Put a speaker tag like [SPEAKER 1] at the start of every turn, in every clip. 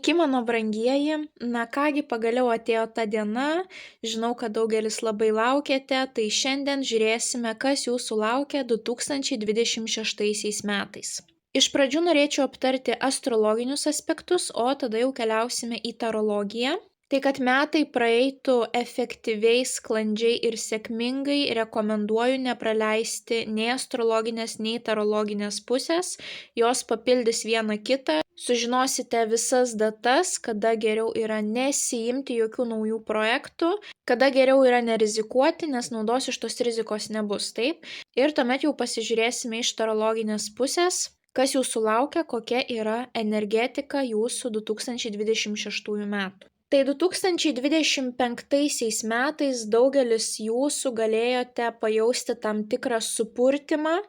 [SPEAKER 1] Sveiki, mano brangieji. Na kągi, pagaliau atėjo ta diena. Žinau, kad daugelis labai laukėte, tai šiandien žiūrėsime, kas jūsų laukia 2026 metais. Iš pradžių norėčiau aptarti astrologinius aspektus, o tada jau keliausime į tarologiją. Tai kad metai praeitų efektyviai, sklandžiai ir sėkmingai, rekomenduoju nepraleisti nei astrologinės, nei tarologinės pusės. Jos papildys vieną kitą. Sužinosite visas datas, kada geriau yra nesiimti jokių naujų projektų, kada geriau yra nerizikuoti, nes naudos iš tos rizikos nebus, taip? Ir tuomet jau pasižiūrėsime iš tarologinės pusės, kas jūsų laukia, kokia yra energetika jūsų 2026 metų. Tai 2025 metais daugelis jūsų galėjote pajausti tam tikrą supurtimą,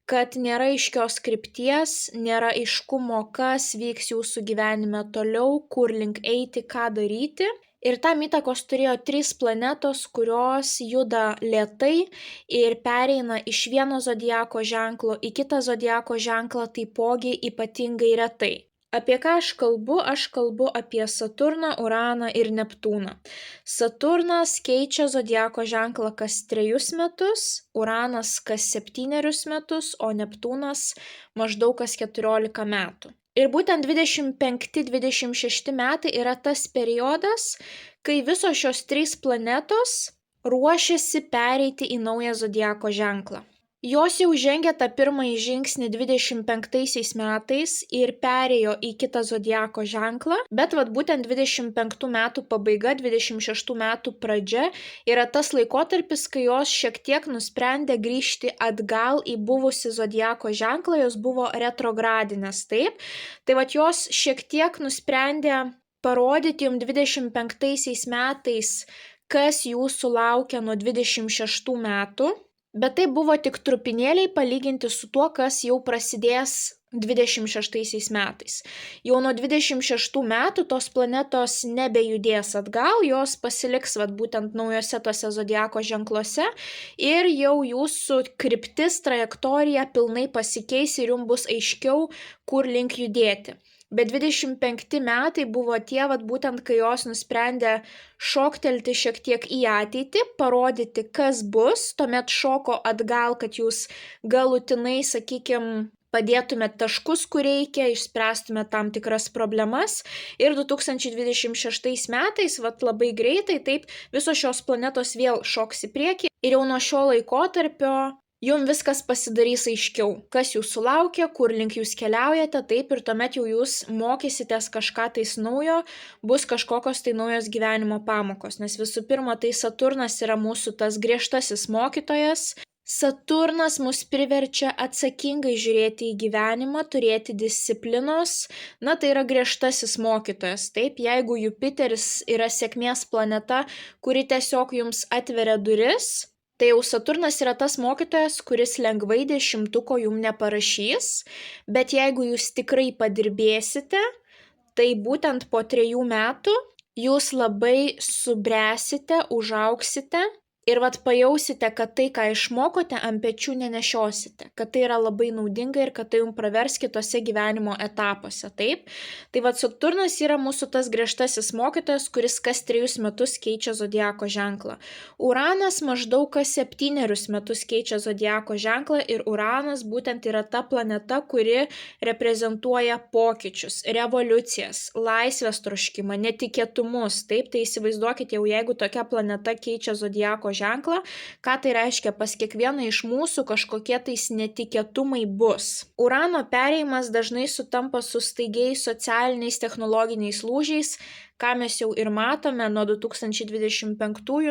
[SPEAKER 1] kad nėra aiškios krypties, nėra aiškumo, kas vyks jūsų gyvenime toliau, kur link eiti, ką daryti. Ir tam įtakos turėjo 3 planetos, kurios juda lėtai ir pereina iš vieno zodiako ženklo į kitą zodiako ženklą taipogi ypatingai retai. Apie ką aš kalbu? Aš kalbu apie Saturną, Uraną ir Neptūną. Saturnas keičia zodiako ženklą kas 3 metus, Uranas kas 7 metus, o Neptūnas maždaug kas 14 metų. Ir būtent 25-26 metai yra tas periodas, kai visos šios 3 planetos ruošiasi pereiti į naują zodiako ženklą. Jos jau žengė tą pirmąjį žingsnį 25 metais ir perėjo į kitą zodiako ženklą, bet būtent 25 metų pabaiga, 26 metų pradžia yra tas laikotarpis, kai jos šiek tiek nusprendė grįžti atgal į buvusį zodiako ženklą, jos buvo retrogradinės, taip? Tai jos šiek tiek nusprendė parodyti jums 25 metais, kas jūsų laukia nuo 26 metų. Bet tai buvo tik trupinėliai palyginti su tuo, kas jau prasidės 26 metais. Jau nuo 26 metų tos planetos nebejudės atgal, jos pasiliks būtent naujose tose zodiako ženkluose ir jau jūsų kryptis, trajektorija pilnai pasikeis ir jums bus aiškiau, kur link judėti. Bet 25 metai buvo tie, būtent kai jos nusprendė šoktelti šiek tiek į ateitį, parodyti, kas bus, tuomet šoko atgal, kad jūs galutinai, padėtumėt taškus, kur reikia, išspręstumėt tam tikras problemas. Ir 2026 metais, labai greitai, taip, visos šios planetos vėl šoks į priekį ir jau nuo šio laikotarpio jums viskas pasidarys aiškiau, kas jūsų laukia, kur link jūs keliaujate, taip, ir tuomet jau jūs mokysitės kažką tais naujo, bus kažkokios tai naujos gyvenimo pamokos, nes visų pirma, tai Saturnas yra mūsų tas griežtasis mokytojas. Saturnas mus priverčia atsakingai žiūrėti į gyvenimą, turėti disciplinos, tai yra griežtasis mokytojas, taip, jeigu Jupiteris yra sėkmės planeta, kuri tiesiog jums atveria duris, tai jau Saturnas yra tas mokytojas, kuris lengvai 10-ko jums neparašys, bet jeigu jūs tikrai padirbėsite, tai būtent po 3 metų jūs labai subręsite, užaugsite ir pajausite, kad tai, ką išmokote, ant pečių nenešiosite, kad tai yra labai naudinga ir kad tai jums pravers kitose gyvenimo etapuose, taip? Tai Saturnas yra mūsų tas griežtasis mokytojas, kuris kas 3 metus keičia zodiako ženklą. Uranas maždaug kas 7 metus keičia zodiako ženklą ir Uranas būtent yra ta planeta, kuri reprezentuoja pokyčius, revoliucijas, laisvės troškimą, netikėtumus, taip? Tai įsivaizduokite jau, jeigu tokia planeta keičia zodiako ženklą, ką tai reiškia, pas kiekvieną iš mūsų kažkokie tais netikėtumai bus. Urano perėjimas dažnai sutampa su staigiais socialiniais technologiniais lūžiais, ką mes jau ir matome nuo 2025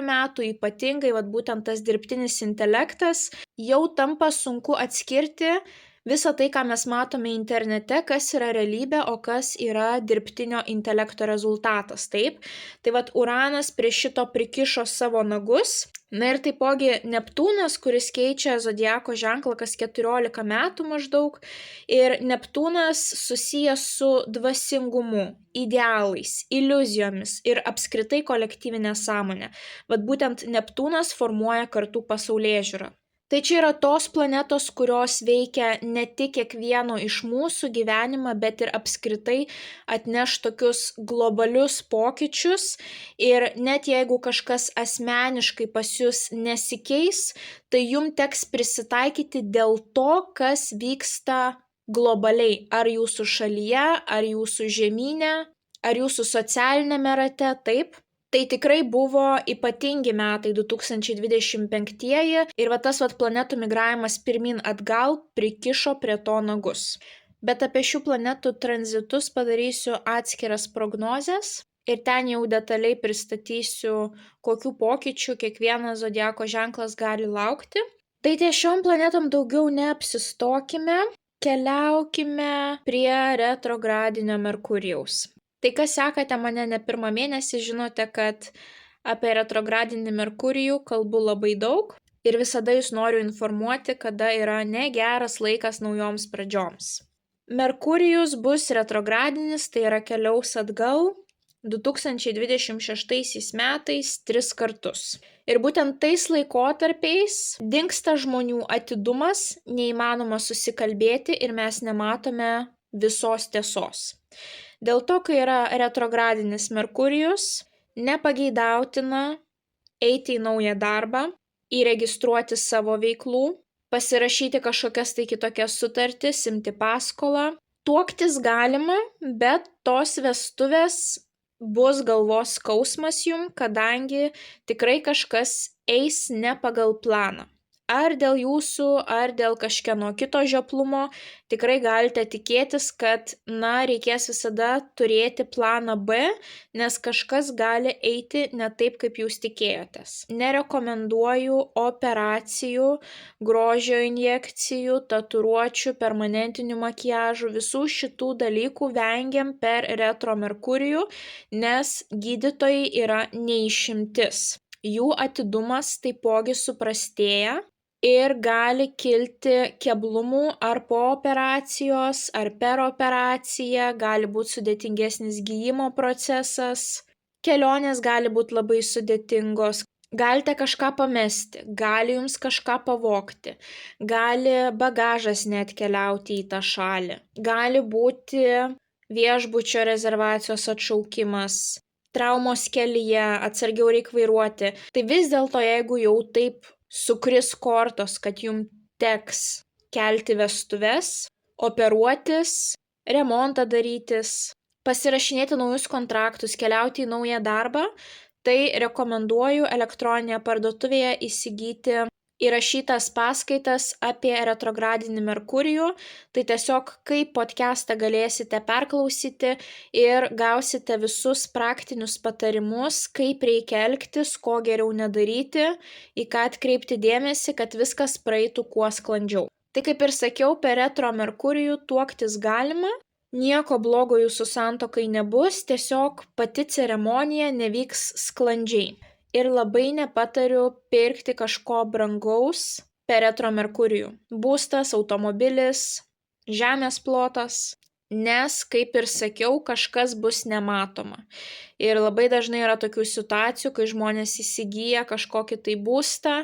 [SPEAKER 1] metų, ypatingai būtent tas dirbtinis intelektas, jau tampa sunku atskirti visą tai, ką mes matome internete, kas yra realybė, o kas yra dirbtinio intelekto rezultatas, taip? Tai Uranas prie šito prikišo savo nagus. Ir taipogi Neptūnas, kuris keičia zodiako ženklą kas 14 metų maždaug. Ir Neptūnas susijęs su dvasingumu, idealais, iliuzijomis ir apskritai kolektyvinė sąmonė. Būtent Neptūnas formuoja kartų pasaulėžiūrą. Tai čia yra tos planetos, kurios veikia ne tik kiekvieno iš mūsų gyvenimą, bet ir apskritai atneš tokius globalius pokyčius. Ir net jeigu kažkas asmeniškai pas jūs nesikeis, tai jums teks prisitaikyti dėl to, kas vyksta globaliai. Ar jūsų šalyje, ar jūsų žemyne, ar jūsų socialinėme rate, taip. Tai tikrai buvo ypatingi metai 2025 ir tas planetų migravimas pirmin atgal prikišo prie to nagus. Bet apie šių planetų tranzitus padarysiu atskiras prognozes ir ten jau detaliai pristatysiu, kokių pokyčių kiekvienas zodiako ženklas gali laukti. Tai ties šiom planetom daugiau neapsistokime, keliaukime prie retrogradinio Merkurijaus. Tai kas sekate mane ne pirmą mėnesį, žinote, kad apie retrogradinį Merkurijų kalbu labai daug ir visada jūs noriu informuoti, kada yra negeras laikas naujoms pradžioms. Merkurijus bus retrogradinis, tai yra keliaus atgal 2026 metais 3 kartus. Ir būtent tais laikotarpiais dingsta žmonių atidumas, neįmanoma susikalbėti ir mes nematome visos tiesos. Dėl to, kai yra retrogradinis Merkurijus, nepageidautina eiti į naują darbą, įregistruoti savo veiklų, pasirašyti kažkokias tai kitokias sutartis, imti paskolą. Tuoktis galima, bet tos vestuvės bus galvos skausmas jum, kadangi tikrai kažkas eis ne pagal planą. Ar dėl jūsų, ar dėl kažkieno kito žioplumo, tikrai galite tikėtis, kad, reikės visada turėti planą B, nes kažkas gali eiti ne taip, kaip jūs tikėjotės. Nerekomenduoju operacijų, grožio injekcijų, tatuiruočių, permanentinių makiažų, visų šitų dalykų vengiam per retro Merkurijų, nes gydytojai yra neišimtis. Jų atidumas taipogi suprastėja. Ir gali kilti keblumų ar po operacijos, ar per operaciją, gali būti sudėtingesnis gijimo procesas, kelionės gali būti labai sudėtingos, galite kažką pamesti, gali jums kažką pavogti, gali bagažas net keliauti į tą šalį, gali būti viešbučio rezervacijos atšaukimas, traumos kelyje, atsargiau reikia vairuoti. Tai vis dėlto, jeigu jau taip sukris kortos, kad jums teks kelti vestuves, operuotis, remontą darytis, pasirašinėti naujus kontraktus, keliauti į naują darbą, tai rekomenduoju elektroninėje parduotuvėje įsigyti įrašytas paskaitas apie retrogradinį Merkurijų. Tai tiesiog kaip podcastą galėsite perklausyti ir gausite visus praktinius patarimus, kaip reikia elgtis, ko geriau nedaryti, į ką atkreipti dėmesį, kad viskas praeitų kuo sklandžiau. Tai kaip ir sakiau, per retro Merkurijų tuoktis galima, nieko blogo jūsų santuokai nebus, tiesiog pati ceremonija nevyks sklandžiai. Ir labai nepatariu pirkti kažko brangaus per retro Merkurijų. Būstas, automobilis, žemės plotas, nes, kaip ir sakiau, kažkas bus nematoma. Ir labai dažnai yra tokių situacijų, kai žmonės įsigyja kažkokį tai būstą,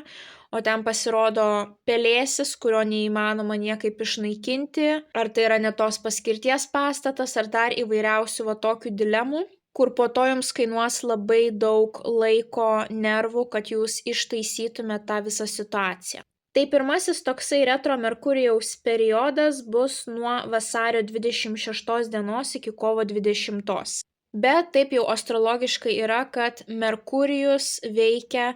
[SPEAKER 1] o ten pasirodo pelėsis, kurio neįmanoma niekaip išnaikinti, ar tai yra ne tos paskirties pastatas, ar dar įvairiausių tokių dilemų, kur po to jums kainuos labai daug laiko, nervų, kad jūs ištaisytumėte tą visą situaciją. Tai pirmasis toksai retro Merkurijaus periodas bus nuo vasario 26 dienos iki kovo 20. Bet taip jau astrologiškai yra, kad Merkurijus veikia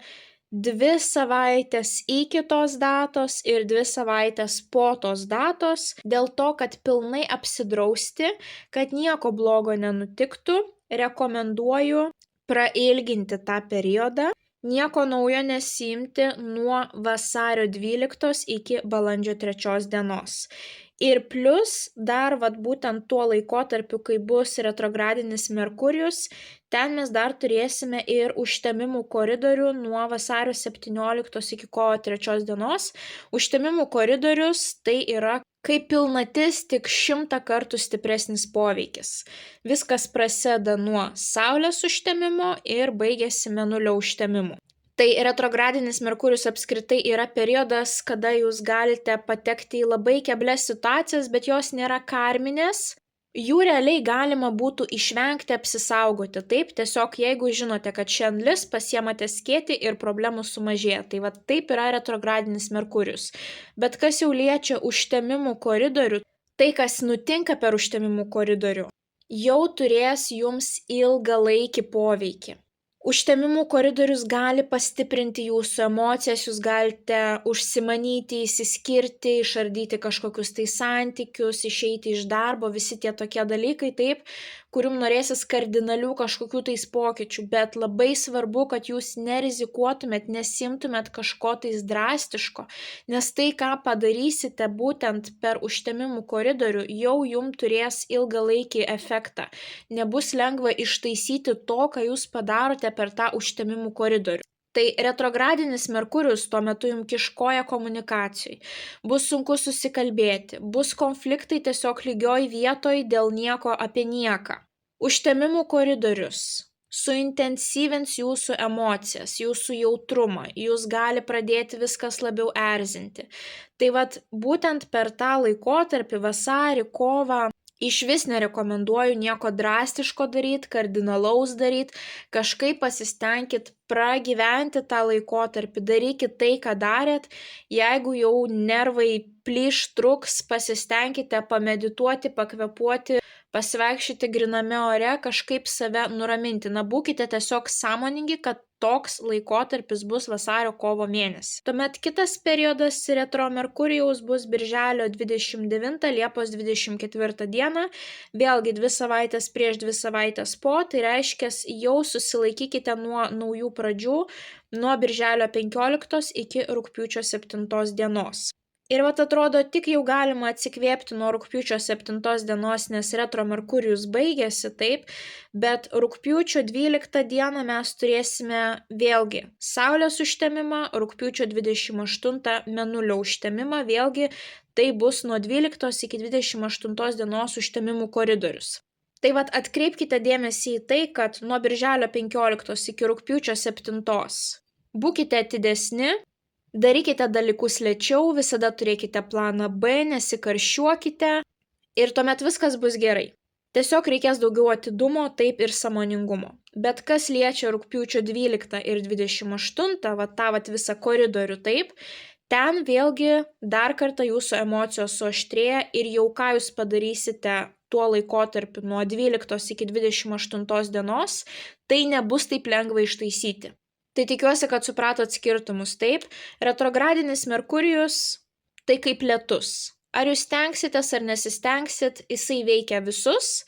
[SPEAKER 1] 2 savaitės iki tos datos ir 2 savaitės po tos datos, dėl to, kad pilnai apsidrausti, kad nieko blogo nenutiktų, rekomenduoju prailginti tą periodą, nieko naujo nesiimti nuo vasario 12 iki balandžio 3 dienos. Ir plus dar būtent tuo laikotarpiu, kai bus retrogradinis Merkurijus, ten mes dar turėsime ir užtemimų koridorių nuo vasario 17 iki kovo 3 dienos. Užtemimų koridorius tai yra kaip pilnatis, tik 100 kartų stipresnis poveikis. Viskas prasideda nuo Saulės užtemimo ir baigėsi Mėnulio užtemimu. Tai retrogradinis Merkurijus apskritai yra periodas, kada jūs galite patekti į labai keblias situacijas, bet jos nėra karminės. Jų realiai galima būtų išvengti, apsisaugoti. Taip, tiesiog jeigu žinote, kad šiandien lis, pasiemate skėtį ir problemų sumažėja. Tai va taip yra retrogradinis Merkurijus. Bet kas jau liečia užtemimų koridorių, tai kas nutinka per užtemimų koridorių, jau turės jums ilgalaikį poveikį. Užtemimų koridorius gali pastiprinti jūsų emocijas, jūs galite užsimanyti, įsiskirti, išardyti kažkokius tai santykius, išeiti iš darbo, visi tie tokie dalykai, taip, kurium norėsis kardinalių kažkokių tais pokyčių, bet labai svarbu, kad jūs nerizikuotumėt, nesimtumėt kažko tais drastiško, nes tai, ką padarysite būtent per užtemimų koridorių, jau jums turės ilgalaikį efektą. Nebus lengva ištaisyti to, ką jūs padarote per tą užtemimų koridorių. Tai retrogradinis Merkurijus tuo metu jums kiškoja komunikacijai. Bus sunku susikalbėti, bus konfliktai tiesiog lygioj vietoj dėl nieko apie nieką. Užtemimų koridorius suintensyvins jūsų emocijas, jūsų jautrumą, jūs gali pradėti viskas labiau erzinti. Tai vat būtent per tą laikotarpį, vasarį, kovą, išvis nerekomenduoju nieko drastiško daryti, kardinalaus daryti, kažkaip pasistengkit pragyventi tą laikotarpį, darykit tai, ką darėt, jeigu jau nervai plyš, truks, pasistengkite pamedituoti, pakvepuoti, pasivaikščioti griname ore, kažkaip save nuraminti. Na, būkite tiesiog sąmoningi, kad toks laikotarpis bus vasario-kovo mėnesį. Tuomet kitas periodas retro Merkurijaus bus birželio 29, Liepos 24 dieną, vėlgi 2 savaitės prieš 2 savaitės po, tai reiškia jau susilaikykite nuo naujų pradžių, nuo birželio 15 iki rugpjūčio 7 dienos. Ir vat atrodo, tik jau galima atsikvėpti nuo rugpjūčio 7 dienos, nes retro Merkurijus baigėsi, taip, bet rugpjūčio 12 dieną mes turėsime vėlgi Saulės užtemimą, rugpjūčio 28 Mėnulio užtemimą, vėlgi tai bus nuo 12 iki 28 dienos užtemimų koridorius. Tai vat atkreipkite dėmesį į tai, kad nuo birželio 15 iki rugpjūčio 7 būkite atidesni, darykite dalykus lėčiau, visada turėkite planą B, nesikarščiuokite ir tuomet viskas bus gerai. Tiesiog reikės daugiau atidumo, taip ir sąmoningumo. Bet kas liečia rugpjūčio 12 ir 28, tą visą koridorių, taip, ten vėlgi dar kartą jūsų emocijos suaštrėja ir jau ką jūs padarysite tuo laikotarpiu nuo 12 iki 28 dienos, tai nebus taip lengva ištaisyti. Tai tikiuosi, kad supratot skirtumus, taip. Retrogradinis Merkurijus tai kaip lietus. Ar jūs stengsitės ar nesistengsit, jisai veikia visus.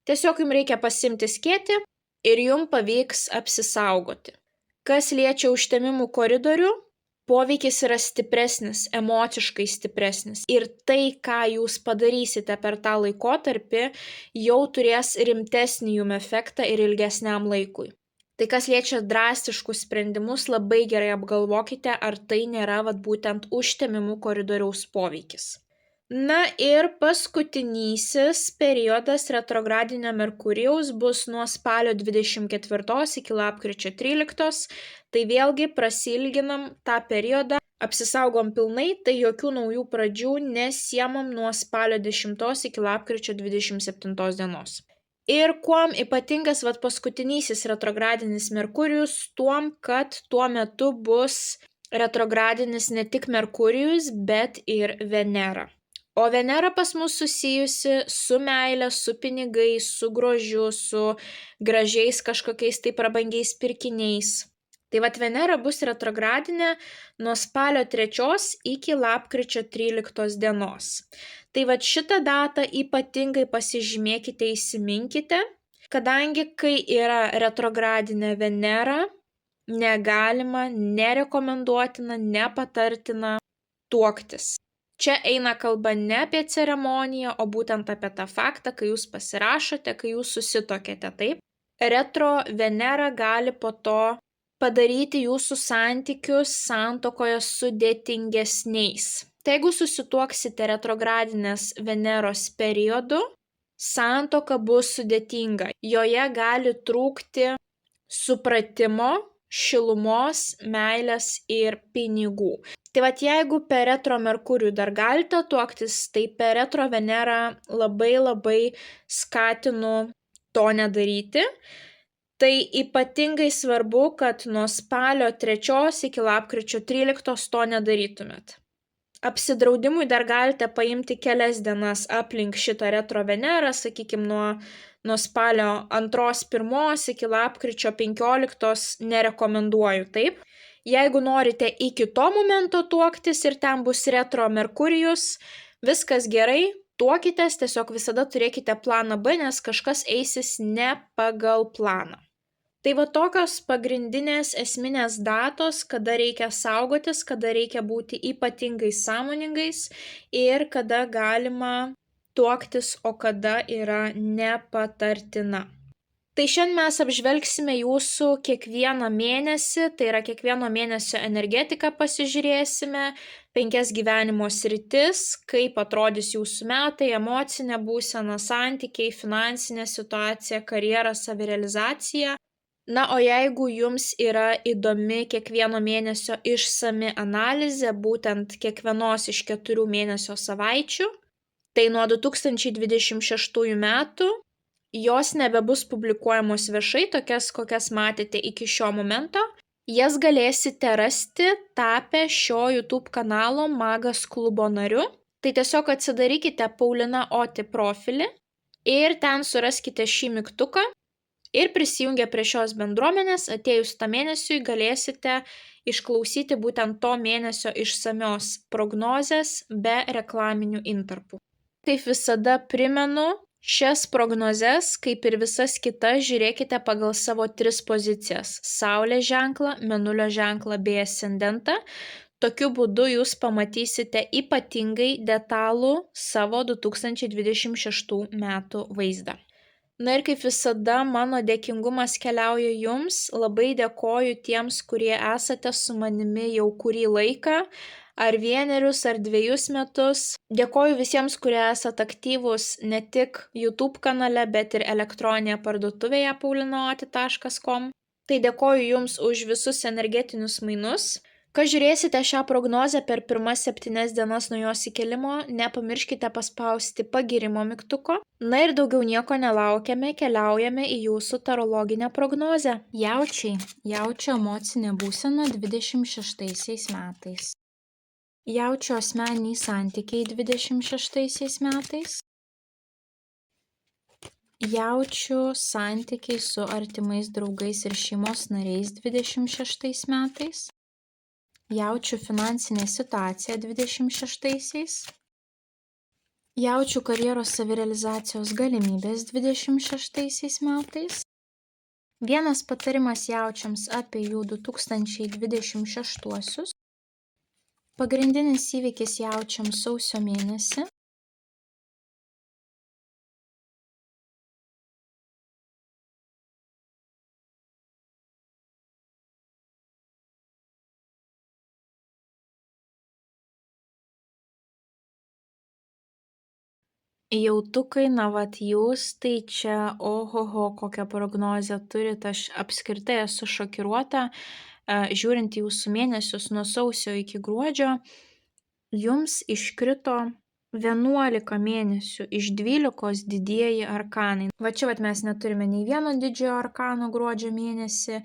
[SPEAKER 1] Tiesiog jums reikia pasimti skėtį ir jums pavyks apsisaugoti. Kas liečia užtemimų koridorių, poveikis yra stipresnis, emociškai stipresnis. Ir tai, ką jūs padarysite per tą laikotarpį, jau turės rimtesnį jums efektą ir ilgesniam laikui. Tai kas liečia drastiškus sprendimus, labai gerai apgalvokite, ar tai nėra būtent užtemimų koridoriaus poveikis. Na ir paskutinysis periodas retrogradinio Merkurijaus bus nuo spalio 24 iki lapkričio 13, tai vėlgi prasilginam tą periodą, apsisaugom pilnai, tai jokių naujų pradžių nesiemam nuo spalio 10 iki lapkričio 27 dienos. Ir kuom ypatingas paskutinysis retrogradinis Merkurijus, tuom, kad tuo metu bus retrogradinis ne tik Merkurijus, bet ir Venera. O Venera pas mus susijusi su meile, su pinigais, su grožiu, su gražiais kažkokiais tai prabangiais pirkiniais. Tai Venera bus retrogradinė nuo spalio 3 iki lapkričio 13 dienos. Tai šitą datą ypatingai pasižymėkite, įsiminkite, kadangi kai yra retrogradinė Venera, negalima, nerekomenduotina, nepatartina tuoktis. Čia eina kalba ne apie ceremoniją, o būtent apie tą faktą, kai jūs pasirašote, kai jūs susitokėte, taip. Retro Venera gali po to padaryti jūsų santykius santuokoje sudėtingesniais. Tai jeigu susituoksite retrogradinės Veneros periodu, santuoka bus sudėtinga. Joje gali trūkti supratimo, šilumos, meilės ir pinigų. Tai vat jeigu per retro Merkurijų dar galite tuoktis, tai per retro Venerą labai skatinu to nedaryti. Tai ypatingai svarbu, kad nuo spalio 3 iki lapkričio 13 to nedarytumėt. Apsidraudimui dar galite paimti kelias dienas aplink šitą retro Venerą, sakykime, nuo spalio 2-1 iki lapkričio 15 nerekomenduoju, taip. Jeigu norite iki to momento tuoktis ir ten bus retro Merkurijus, viskas gerai, tuokitės, tiesiog visada turėkite planą B, nes kažkas eisis ne pagal planą. Tai va tokios pagrindinės esminės datos, kada reikia saugotis, kada reikia būti ypatingai sąmoningais ir kada galima tuoktis, o kada yra nepatartina. Tai šiandien mes apžvelgsime jūsų kiekvieną mėnesį, tai yra kiekvieno mėnesio energetiką pasižiūrėsime, 5 gyvenimo sritis, kaip atrodys jūsų metai, emocinė būsena, santykiai, finansinė situacija, karjera, savirealizacija. Na, o jeigu jums yra įdomi kiekvieno mėnesio išsami analizė, būtent kiekvienos iš 4 mėnesio savaičių, tai nuo 2026 metų jos nebebus publikuojamos viešai, tokias, kokias matėte iki šio momento. Jas galėsite rasti tapę šio YouTube kanalo Magas klubo nariu. Tai tiesiog atsidarykite Paulina Oti profilį ir ten suraskite šį mygtuką. Ir prisijungę prie šios bendruomenės, atėjus tą mėnesiui galėsite išklausyti būtent to mėnesio išsamios prognozės be reklaminių intarpų. Kaip visada primenu, šias prognozes, kaip ir visas kitas, žiūrėkite pagal savo 3 pozicijas – Saulės ženklą, Mėnulio ženklą bei ascendentą. Tokiu būdu jūs pamatysite ypatingai detalų savo 2026 metų vaizdą. Na ir kaip visada, mano dėkingumas keliauja jums. Labai dėkoju tiems, kurie esate su manimi jau kurį laiką, ar 1 ar 2 metus. Dėkoju visiems, kurie esate aktyvūs ne tik YouTube kanale, bet ir elektroninėje parduotuvėje paulinaoti.com. Tai dėkoju jums už visus energetinius mainus. Kai žiūrėsite šią prognozę per pirmas 7 dienas nuo jos įkelimo, nepamirškite paspausti pagirimo mygtuko. Na ir daugiau nieko nelaukiame, keliaujame į jūsų tarologinę prognozę. Jaučiai. Jaučio emocinė būsena 26 metais. Jaučio asmeniniai santykiai 26 metais. Jaučių santykiai su artimais draugais ir šeimos nariais 26 metais. Jaučių finansinė situacija 26-aisiais. Jaučių karjeros savirealizacijos galimybės 26 metais. Vienas patarimas jaučiams apie jų 2026-uosius. Pagrindinis įvykis jaučiams sausio mėnesį. Jautukai, na vat jūs, tai čia ohoho, kokią prognozę turit, aš apskritai esu šokiruota, žiūrint jūsų mėnesius nuo sausio iki gruodžio, jums iškrito 11 mėnesių iš 12 didieji arkanai. Va čia vat mes neturime nei vieno didžiojo arkano gruodžio mėnesį.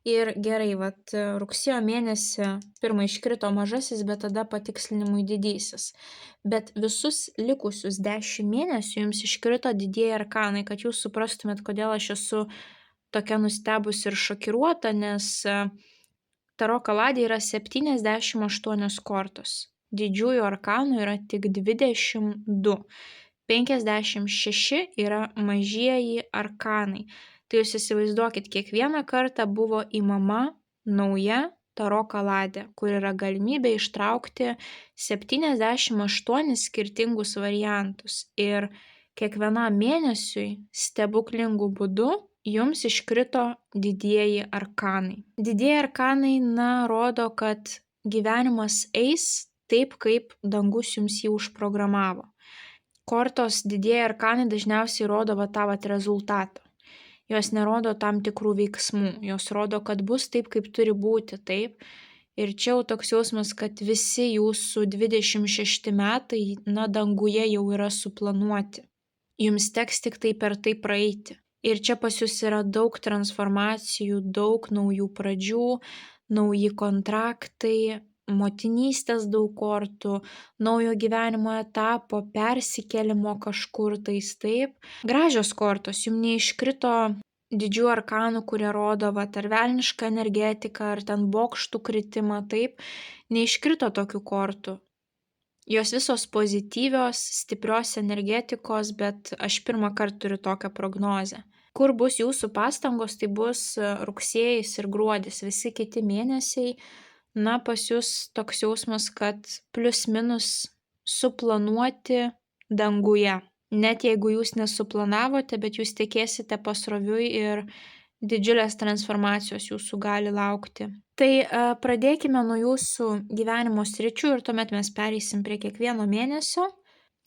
[SPEAKER 1] Ir gerai, vat rugsėjo mėnesį pirmą iškrito mažasis, bet tada patikslinimui didysis. Bet visus likusius 10 mėnesių jums iškrito didieji arkanai, kad jūs suprastumėt, kodėl aš esu tokia nustebusi ir šokiruota, nes taro kaladė yra 78 kortos. Didžiųjų arkanų yra tik 22. 56 yra mažieji arkanai. Tai jūs įsivaizduokit, kiekvieną kartą buvo įmama nauja taro kaladė, kur yra galimybė ištraukti 78 skirtingus variantus. Ir kiekvienam mėnesiui stebuklingų būdu jums iškrito didieji arkanai. Didieji arkanai, rodo, kad gyvenimas eis taip, kaip dangus jums jį užprogramavo. Kortos didieji arkanai dažniausiai rodo tą rezultatą. Jos nerodo tam tikrų veiksmų, jos rodo, kad bus taip, kaip turi būti, taip. Ir čia jau toks jausmas, kad visi jūsų 26 metai, danguje jau yra suplanuoti. Jums teks tik tai per tai praeiti. Ir čia pas jūs yra daug transformacijų, daug naujų pradžių, nauji kontraktai, motinystės daug kortų, naujo gyvenimo etapo, persikėlimo kažkur tais taip. Gražios kortos, jums neiškrito didžių arkanų, kurie rodo ar velnišką energetiką, ar ten bokštų kritimą, taip, neiškrito tokių kortų. Jos visos pozityvios, stiprios energetikos, bet aš pirmą kartą turiu tokią prognozę. Kur bus jūsų pastangos, tai bus rugsėjis ir gruodis, visi kiti mėnesiai, pas jūs toks jausmas, kad plius minus suplanuoti danguje. Net jeigu jūs nesuplanavote, bet jūs tekėsite pasroviui ir didžiulės transformacijos jūsų gali laukti. Tai pradėkime nuo jūsų gyvenimo sričių ir tuomet mes pereisim prie kiekvieno mėnesio.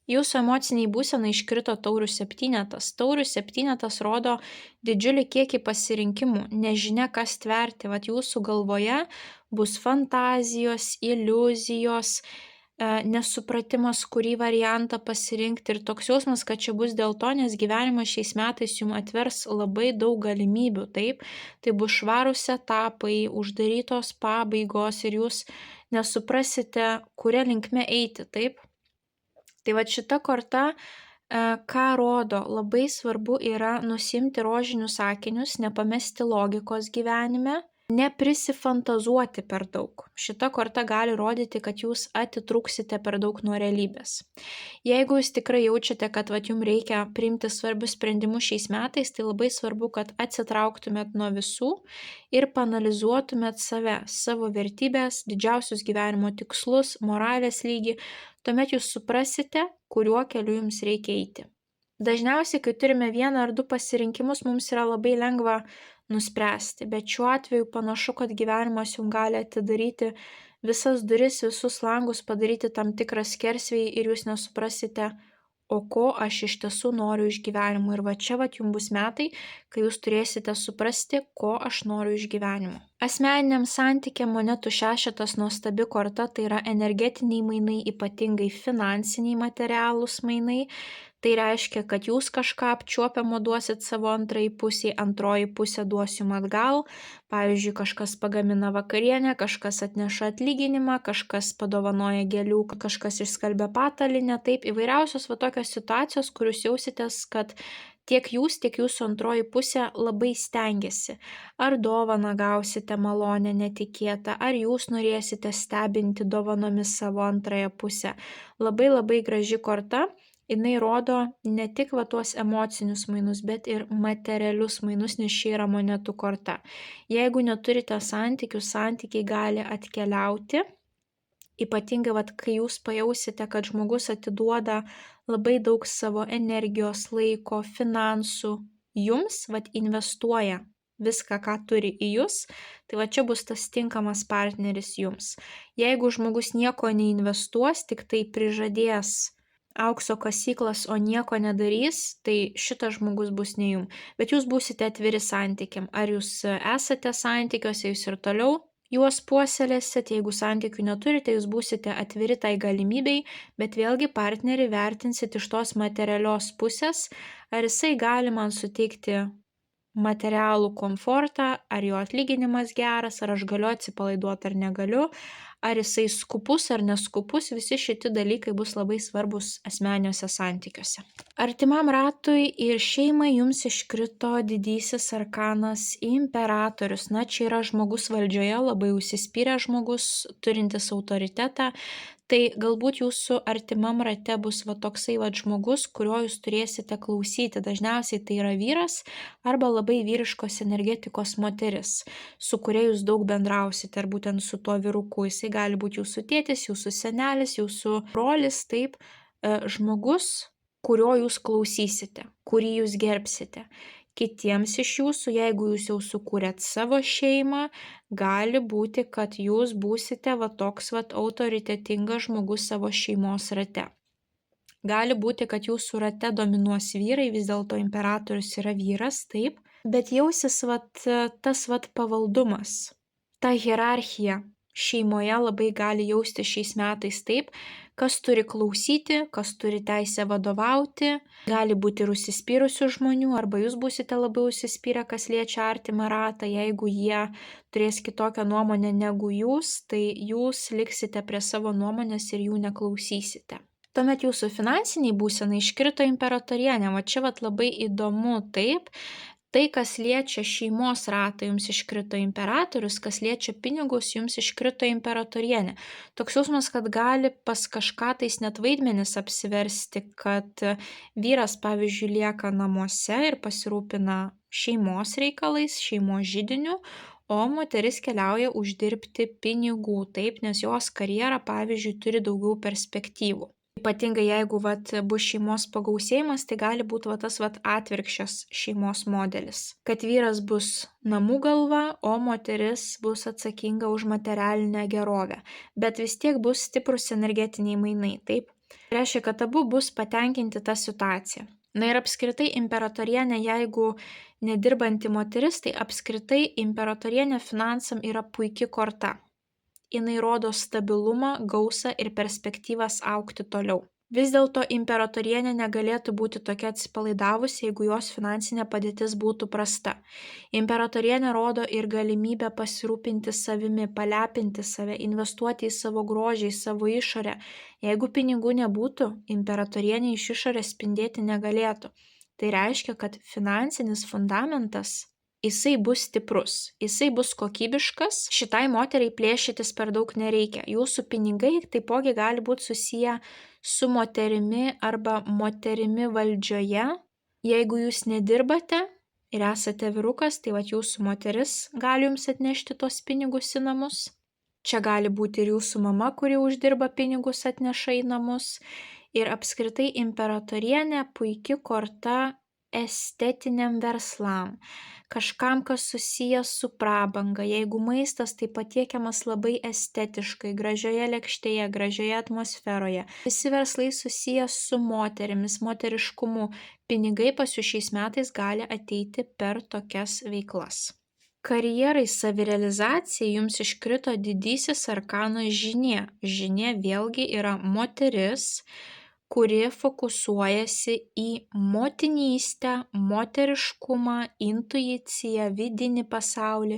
[SPEAKER 1] Jūsų emociniai būsenai iškrito taurių septynetas. Taurių septynetas rodo didžiulį kiekį pasirinkimų, nežinia kas tverti. Vat jūsų galvoje bus fantazijos, iliuzijos, nesupratimas, kurį variantą pasirinkti ir toks jausmas, kad čia bus dėl to, nes gyvenimas šiais metais jums atvers labai daug galimybių, taip, tai bus švarūs etapai, uždarytos pabaigos ir jūs nesuprasite, kuria linkme eiti, taip. Tai va šita korta, ką rodo, labai svarbu yra nusimti rožinius akinius, nepamesti logikos gyvenime, neprisifantazuoti per daug. Šita korta gali rodyti, kad jūs atitrūksite per daug nuo realybės. Jeigu jūs tikrai jaučiate, kad jums reikia priimti svarbius sprendimus šiais metais, tai labai svarbu, kad atsitrauktumėt nuo visų ir panalizuotumėt save, savo vertybės, didžiausius gyvenimo tikslus, moralės lygį, tuomet jūs suprasite, kuriuo keliu jums reikia eiti. Dažniausiai, kai turime vieną ar du pasirinkimus, mums yra labai lengva nuspręsti, bet šiuo atveju panašu, kad gyvenimas jums gali atidaryti visas duris, visus langus, padaryti tam tikrą skersvėjį ir jūs nesuprasite, o ko aš iš tiesų noriu iš gyvenimo. Ir va čia jums bus metai, kai jūs turėsite suprasti, ko aš noriu iš gyvenimo. Asmeniniam santykiam monetų šešetas nuostabi korta, tai yra energetiniai mainai, ypatingai finansiniai materialūs mainai. Tai reiškia, kad jūs kažką apčiuopiamo duosit savo antrai pusiai, antroji pusė duos jums atgal. Pavyzdžiui, kažkas pagamina vakarienę, kažkas atneša atlyginimą, kažkas padovanoja gėlių, kažkas išskalbia patalynę. Taip, įvairiausios tokios situacijos, kur jūs jausitės, kad tiek jūs, tiek jūsų antroji pusė labai stengiasi. Ar dovaną gausite malonę netikėtą, ar jūs norėsite stebinti dovanomis savo antrąją pusę. Labai labai graži korta. Jinai rodo ne tik tuos emocinius mainus, bet ir materialius mainus, nes čia yra monetų korta. Jeigu neturite santykių, santykiai gali atkeliauti. Ypatingai, kai jūs pajausite, kad žmogus atiduoda labai daug savo energijos, laiko, finansų jums, investuoja viską, ką turi į jūs, tai čia bus tas tinkamas partneris jums. Jeigu žmogus nieko neinvestuos, tik tai prižadės aukso kasyklas, o nieko nedarys, tai šitas žmogus bus ne jums. Bet jūs būsite atviri santykiam. Ar jūs esate santykiuose, jūs ir toliau juos puoselėsit, jeigu santykių neturite, jūs būsite atviri tai galimybei, bet vėlgi partnerį vertinsit iš tos materialios pusės, ar jisai gali man suteikti materialų komfortą, ar jo atlyginimas geras, ar aš galiu atsipalaiduoti ar negaliu, ar jisai skupus ar neskupus, visi šitie dalykai bus labai svarbus asmeniniuose santykiuose. Artimam ratui ir šeimai jums iškrito didysis arkanas imperatorius. Čia yra žmogus valdžioje, labai užsispyręs žmogus, turintis autoritetą. Tai galbūt jūsų artimam rate bus toksai žmogus, kurio jūs turėsite klausyti. Dažniausiai tai yra vyras arba labai vyriškos energetikos moteris, su kuria jūs daug bendrausite, ar būtent su tuo vyruku. Jisai gali būti jūsų tėtis, jūsų senelis, jūsų brolis, taip, žmogus, kurio jūs klausysite, kurį jūs gerbsite. Kitiems iš jūsų, jeigu jūs jau sukūrėt savo šeimą, gali būti, kad jūs būsite toks autoritetingas žmogus savo šeimos rate. Gali būti, kad jūsų rate dominuos vyrai, vis dėlto imperatorius yra vyras, taip. bet jausis tas pavaldumas, ta hierarchija šeimoje labai gali jausti šiais metais taip, kas turi klausyti, kas turi teisę vadovauti, gali būti ir užsispyrusių žmonių, arba jūs būsite labiau užsispyrę, kas liečia artimą ratą, jeigu jie turės kitokią nuomonę negu jūs, tai jūs liksite prie savo nuomonės ir jų neklausysite. Tuomet jūsų finansiniai būsenai iškrito imperatorienė, o čia labai įdomu taip, tai, kas liečia šeimos ratą, jums iškrito imperatorius, kas liečia pinigus, jums iškrito imperatorienė. Toks jausmas, kad gali pas kažką tais net vaidmenis apsiversti, kad vyras, pavyzdžiui, lieka namuose ir pasirūpina šeimos reikalais, šeimos židiniu, o moteris keliauja uždirbti pinigų, taip, nes jos karjera, pavyzdžiui, turi daugiau perspektyvų. Ypatingai jeigu bus šeimos pagausėjimas, tai gali būti tas atvirkščias šeimos modelis. Kad vyras bus namų galva, o moteris bus atsakinga už materialinę gerovę. Bet vis tiek bus stiprus energetiniai mainai, taip? Reiškia, kad abu bus patenkinti tą situaciją. Na ir apskritai imperatorienė, jeigu nedirbanti moteris, tai apskritai imperatorienė finansam yra puikia korta. Jinai rodo stabilumą, gausą ir perspektyvas augti toliau. Vis dėlto imperatorienė negalėtų būti tokia atsipalaidavusi, jeigu jos finansinė padėtis būtų prasta. Imperatorienė rodo ir galimybę pasirūpinti savimi, palepinti save, investuoti į savo grožį, į savo išorę. Jeigu pinigų nebūtų, imperatorienė iš išorės spindėti negalėtų. Tai reiškia, kad finansinis fundamentas jisai bus stiprus, jisai bus kokybiškas, šitai moteriai plėšytis per daug nereikia. Jūsų pinigai taipogi gali būti susiję su moterimi arba moterimi valdžioje. Jeigu jūs nedirbate ir esate vyrukas, tai jūsų moteris gali jums atnešti tos pinigus į namus. Čia gali būti ir jūsų mama, kuri uždirba pinigus, atneša į namus. Ir apskritai imperatorienė puikia korta estetiniam verslam, kažkam, kas susijęs su prabanga, jeigu maistas tai patiekiamas labai estetiškai, gražioje lėkštėje, gražioje atmosferoje. Visi verslai susijęs su moterimis, moteriškumu, pinigai pas jūs šiais metais gali ateiti per tokias veiklas. Karjerai, savirealizacijai jums iškrito didysis arkanas žinė. Žinė vėlgi yra moteris, kuri fokusuojasi į motinystę, moteriškumą, intuiciją, vidinį pasaulį.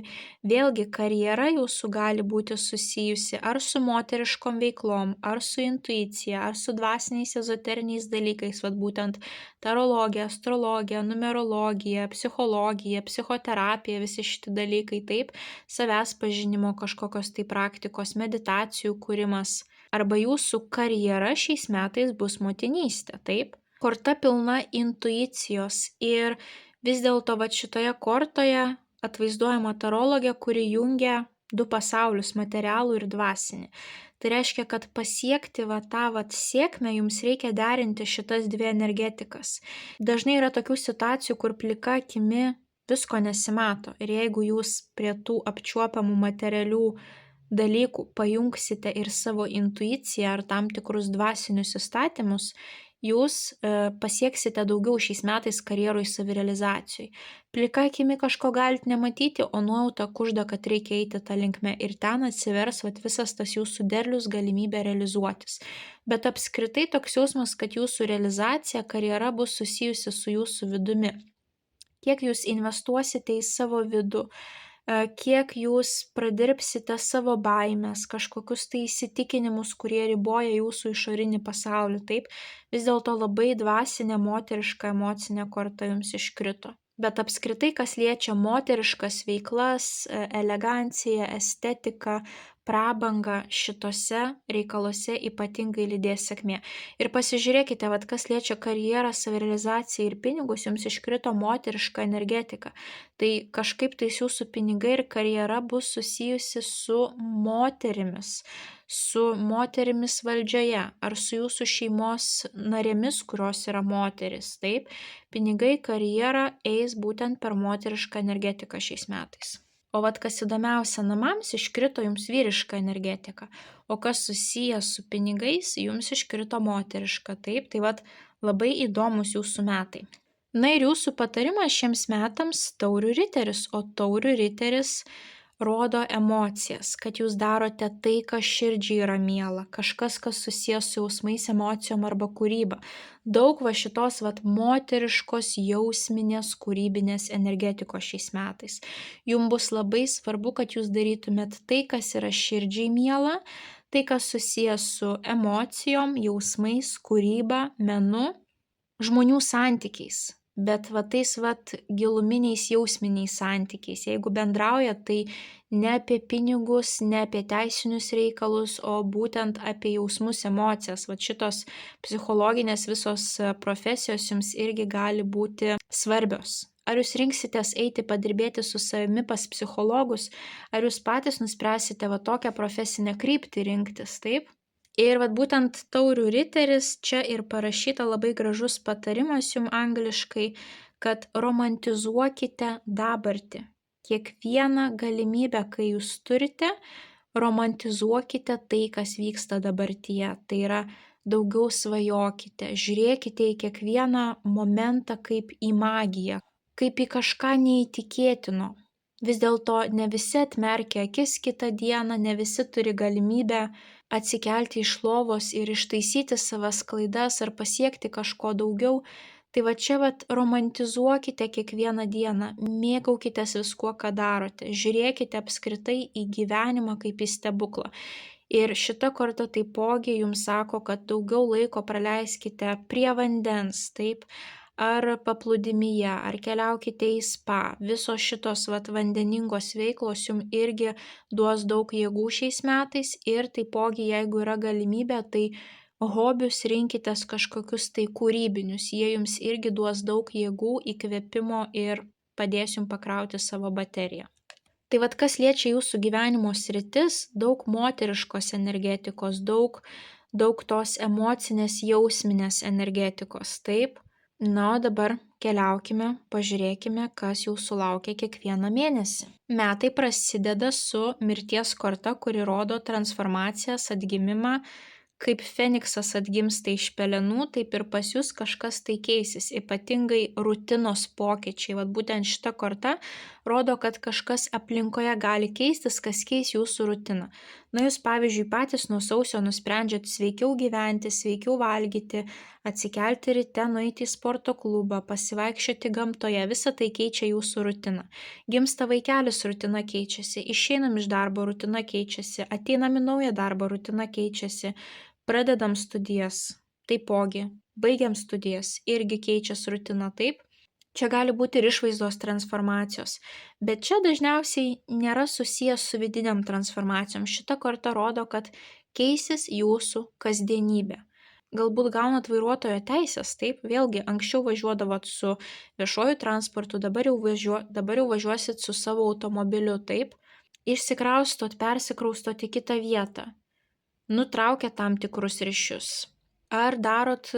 [SPEAKER 1] Vėlgi karjera jūsų gali būti susijusi ar su moteriškom veiklom, ar su intuicija, ar su dvasiniais ezoteriniais dalykais, būtent tarologija, astrologija, numerologija, psichologija, psichoterapija, visi šitie dalykai, taip, savęs pažinimo kažkokios tai praktikos, meditacijų kūrimas. Arba jūsų karjera šiais metais bus motinystė, taip? Korta pilna intuicijos ir vis dėlto šitoje kortoje atvaizduojama tarologė, kuri jungia du pasaulius, materialų ir dvasinį. Tai reiškia, kad pasiekti tą sėkmę jums reikia derinti šitas dvi energetikas. Dažnai yra tokių situacijų, kur plika akimi visko nesimato ir jeigu jūs prie tų apčiuopiamų materialių dalykų pajungsite ir savo intuiciją ar tam tikrus dvasinius įstatymus, jūs pasieksite daugiau šiais metais karjeroj savirealizacijoj. Plika akimi kažko galite nematyti, o nuojauta kužda, kad reikia eiti tą linkme ir ten atsivers visas tas jūsų derlius, galimybė realizuotis. Bet apskritai toks jausmas, kad jūsų realizacija, karjera bus susijusi su jūsų vidumi. Kiek jūs investuosite į savo vidų, kiek jūs pradirbsite savo baimės, kažkokius tai įsitikinimus, kurie riboja jūsų išorinį pasaulį, taip, vis dėlto labai dvasinė, moteriška, emocinė korta jums iškrito. Bet apskritai, kas liečia moteriškas veiklas, eleganciją, estetiką, prabangą, šitose reikaluose ypatingai lydės sėkmė. Ir pasižiūrėkite, kas liečia karjerą, savirealizaciją ir pinigus, jums iškrito moteriška energetika. Tai kažkaip tais jūsų pinigai ir karjera bus susijusi su moterimis valdžioje ar su jūsų šeimos narėmis, kurios yra moteris, taip? Pinigai, karjera eis būtent per moterišką energetiką šiais metais. O kas įdomiausia, namams iškrito jums vyriška energetika, o kas susijęs su pinigais, jums iškrito moteriška, taip? Tai labai įdomus jūsų metai. Na ir jūsų patarimas šiems metams taurių riteris, o taurių riteris rodo emocijas, kad jūs darote tai, kas širdžiai yra miela, kažkas, kas susijęs su jausmais, emocijom arba kūryba. Daug va šitos moteriškos, jausminės, kūrybinės energetikos šiais metais. Jums bus labai svarbu, kad jūs darytumėt tai, kas yra širdžiai miela, tai, kas susijęs su emocijom, jausmais, kūryba, menu, žmonių santykiais. Bet tais giluminiais jausminiais santykiais. Jeigu bendrauja, tai ne apie pinigus, ne apie teisinius reikalus, o būtent apie jausmus, emocijas. Šitos psichologinės visos profesijos jums irgi gali būti svarbios. Ar jūs rinksitės eiti padirbėti su savimi pas psichologus, ar jūs patys nuspręsite tokią profesinę kryptį rinktis, taip? Ir būtent taurių riteris čia ir parašyta labai gražus patarimas jums angliškai, kad romantizuokite dabartį. Kiekvieną galimybę, kai jūs turite, romantizuokite tai, kas vyksta dabartyje. Tai yra daugiau svajokite, žiūrėkite į kiekvieną momentą kaip į magiją, kaip į kažką neįtikėtino. Vis dėlto ne visi atmerkia akis kitą dieną, ne visi turi galimybę atsikelti iš lovos ir ištaisyti savas klaidas ar pasiekti kažko daugiau. Tai čia romantizuokite kiekvieną dieną, mėgaukitės viskuo, ką darote, žiūrėkite apskritai į gyvenimą kaip į stebuklą. Ir šita korta taipogi jums sako, kad daugiau laiko praleiskite prie vandens, taip, ar paplūdimyje, ar keliaukite į spa. Visos šitos vandeningos veiklos jums irgi duos daug jėgų šiais metais ir taipogi, jeigu yra galimybė, tai hobius rinkitės kažkokius tai kūrybinius. Jie jums irgi duos daug jėgų, įkvėpimo ir padės jums pakrauti savo bateriją. Tai kas liečia jūsų gyvenimo sritis, daug moteriškos energetikos, daug tos emocinės, jausminės energetikos, taip? Na, o dabar keliaukime, pažiūrėkime, kas jūsų laukia kiekvieną mėnesį. Metai prasideda su mirties korta, kuri rodo transformacijas, atgimimą. Kaip Feniksas atgimsta iš pelenų, taip ir pas jūs kažkas tai keisis, ypatingai rutinos pokyčiai. Būtent šita korta rodo, kad kažkas aplinkoje gali keistis, kas keis jūsų rutiną. Na, jūs pavyzdžiui patys nuo sausio nusprendžiat sveikiau gyventi, sveikiau valgyti, atsikelti ryte, nueiti į sporto klubą, pasivaikščioti gamtoje, visa tai keičia jūsų rutiną. Gimsta vaikelis, rutina keičiasi, išeinam iš darbo, rutina keičiasi, ateinam į naują darbą, rutina keičiasi. Pradedam studijas, taipogi, baigiam studijas, irgi keičiasi rutina, taip? Čia gali būti ir išvaizdos transformacijos, bet čia dažniausiai nėra susijęs su vidiniam transformacijom. Šita korta rodo, kad keisis jūsų kasdienybė. Galbūt gaunat vairuotojo teisės, taip? Vėlgi, anksčiau važiuodavot su viešuoju transportu, dabar jau važiuosit su savo automobiliu, taip? Išsikraustot, persikraustot į kitą vietą. Nutraukia tam tikrus ryšius. Ar darot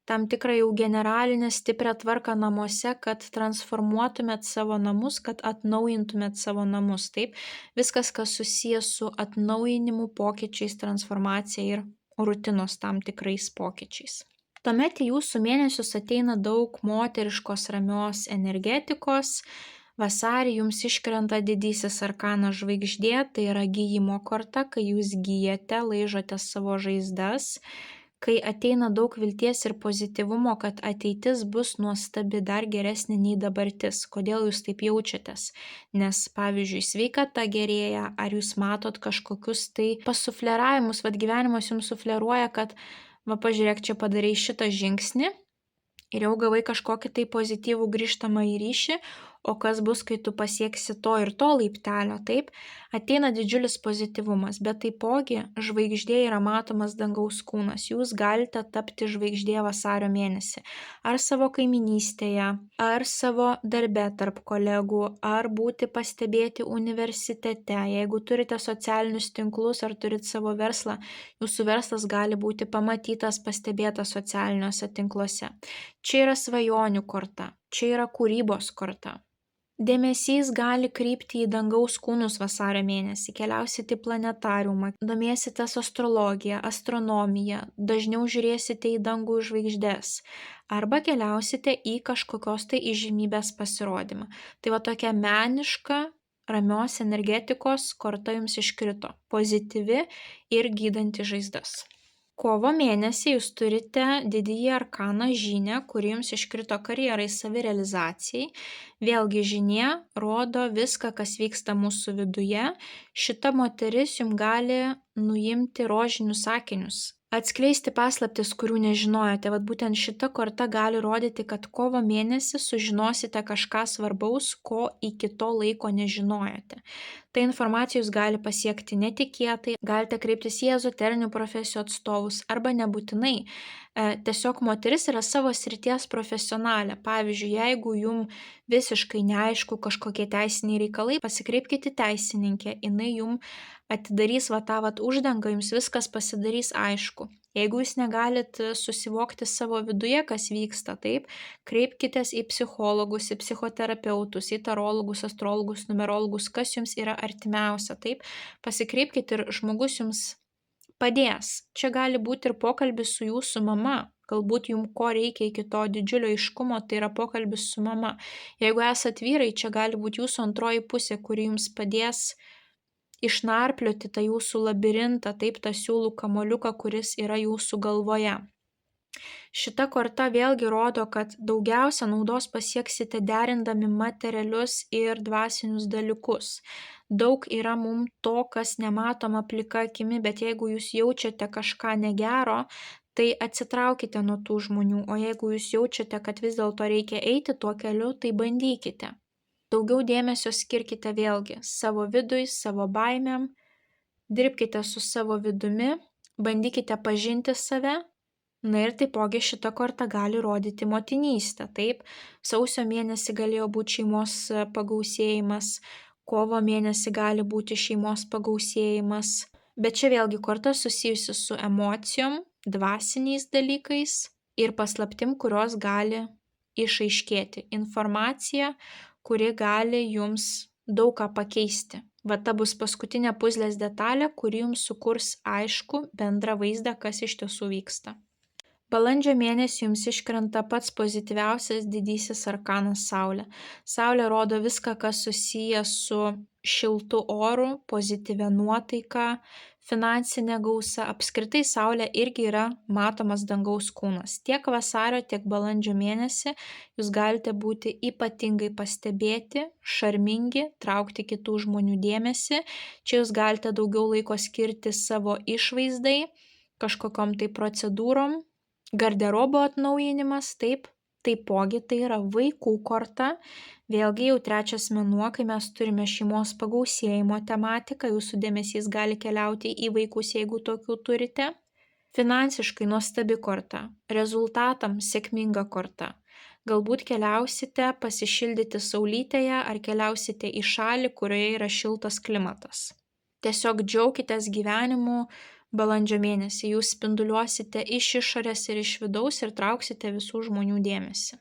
[SPEAKER 1] tam tikrą jau generalinę stiprią tvarką namuose, kad transformuotumėt savo namus, kad atnaujintumėt savo namus, taip? Viskas, kas susijęs su atnaujinimu, pokyčiais, transformacija ir rutinos tam tikrais pokyčiais. Tuomet į jūsų mėnesius ateina daug moteriškos ramios energetikos. Vasarį jums iškrenta didysis arkanas žvaigždė, tai yra gijimo korta, kai jūs gyjate, laižote savo žaizdas, kai ateina daug vilties ir pozityvumo, kad ateitis bus nuostabi, dar geresnė nei dabartis. Kodėl jūs taip jaučiatės? Nes, pavyzdžiui, sveikata gerėja, ar jūs matot kažkokius tai pasufleravimus, gyvenimas jums sufleruoja, kad, pažiūrėk, čia padarai šitą žingsnį ir jau gavai kažkokį tai pozityvų grįžtamą į ryšį, o kas bus, kai tu pasieksi to ir to laiptelio, taip? Ateina didžiulis pozityvumas, bet taipogi žvaigždė yra matomas dangaus kūnas. Jūs galite tapti žvaigždė vasario mėnesį. Ar savo kaiminystėje, ar savo darbe tarp kolegų, ar būti pastebėti universitete. Jeigu turite socialinius tinklus ar turit savo verslą, jūsų verslas gali būti pamatytas, pastebėtas socialiniuose tinkluose. Čia yra svajonių korta, čia yra kūrybos korta. Dėmesys gali krypti į dangaus kūnus vasario mėnesį, keliausite į planetariumą, domėsitės astrologija, astronomija, dažniau žiūrėsite į dangų ir žvaigždes, arba keliausite į kažkokios tai įžymybės pasirodymą. Tai va tokia meniška, ramios energetikos korta jums iškrito, pozityvi ir gydanti žaizdas. Kovo mėnesį jūs turite didįjį arkaną žynę, kuri jums iškrito karjerai, savirealizacijai. Vėlgi žynė rodo viską, kas vyksta mūsų viduje. Šita moteris jums gali nuimti rožinius akinius, atskleisti paslaptis, kurių nežinojote. Vat būtent šita korta gali rodyti, kad kovo mėnesį sužinosite kažką svarbaus, ko iki to laiko nežinojote. Ta informacija jūs gali pasiekti netikėtai, galite kreiptis į ezoterinių profesijų atstovus arba nebūtinai. Tiesiog moteris yra savo srities profesionalė. Pavyzdžiui, jeigu jums visiškai neaišku kažkokie teisiniai reikalai, pasikreipkite teisininkę, jinai jums atidarys tą uždangą, jums viskas pasidarys aišku. Jeigu jūs negalit susivokti savo viduje, kas vyksta, taip, kreipkitės į psichologus, į psichoterapeutus, į tarologus, astrologus, numerologus, kas jums yra artimiausia, taip, pasikreipkite ir žmogus jums padės. Čia gali būti ir pokalbis su jūsų mama. Galbūt jums ko reikia iki to didžiulio aiškumo, tai yra pokalbis su mama. Jeigu esat vyrai, čia gali būti jūsų antroji pusė, kuri jums padės išnarplioti tą jūsų labirintą, taip, tą siūlų kamoliuką, kuris yra jūsų galvoje. Šita korta vėlgi rodo, kad daugiausia naudos pasieksite derindami materialius ir dvasinius dalykus. Daug yra mums to, kas nematoma plika akimi, bet jeigu jūs jaučiate kažką negero, tai atsitraukite nuo tų žmonių, o jeigu jūs jaučiate, kad vis dėlto reikia eiti tuo keliu, tai bandykite. Daugiau dėmesio skirkite vėlgi savo vidui, savo baimėm, dirbkite su savo vidumi, bandykite pažinti save. Na ir taipogi šita korta gali rodyti motinystę, taip, sausio mėnesį galėjo būti šeimos pagausėjimas, kovo mėnesį gali būti šeimos pagausėjimas, bet čia vėlgi korta susijusi su emocijom, dvasiniais dalykais ir paslaptim, kurios gali išaiškėti. Informacija, kuri gali jums daug ką pakeisti. Va ta bus paskutinė puzlės detalė, kuri jums sukurs aišku bendrą vaizdą, kas iš tiesų vyksta. Balandžio mėnesį jums iškrenta pats pozityviausias didysis arkanas Saulė. Saulė rodo viską, kas susiję su šiltu oru, pozityvia nuotaika, finansinė gausa. Apskritai Saulė irgi yra matomas dangaus kūnas. Tiek vasario, tiek balandžio mėnesį jūs galite būti ypatingai pastebėti, šarmingi, traukti kitų žmonių dėmesį. Čia jūs galite daugiau laiko skirti savo išvaizdai, kažkokiom tai procedūrom. Garderobo atnaujinimas, taip, taipogi tai yra vaikų korta, vėlgi jau trečias mėnuo, kai mes turime šeimos pagausėjimo tematiką, jūsų dėmesys gali keliauti į vaikus, jeigu tokių turite. Finansiškai nuostabi korta, rezultatams sėkminga korta. Galbūt keliausite pasišildyti saulytėje ar keliausite į šalį, kurioje yra šiltas klimatas. Tiesiog džiaukitės gyvenimu. Balandžio mėnesį jūs spinduliuosite iš išorės ir iš vidaus ir trauksite visų žmonių dėmesį.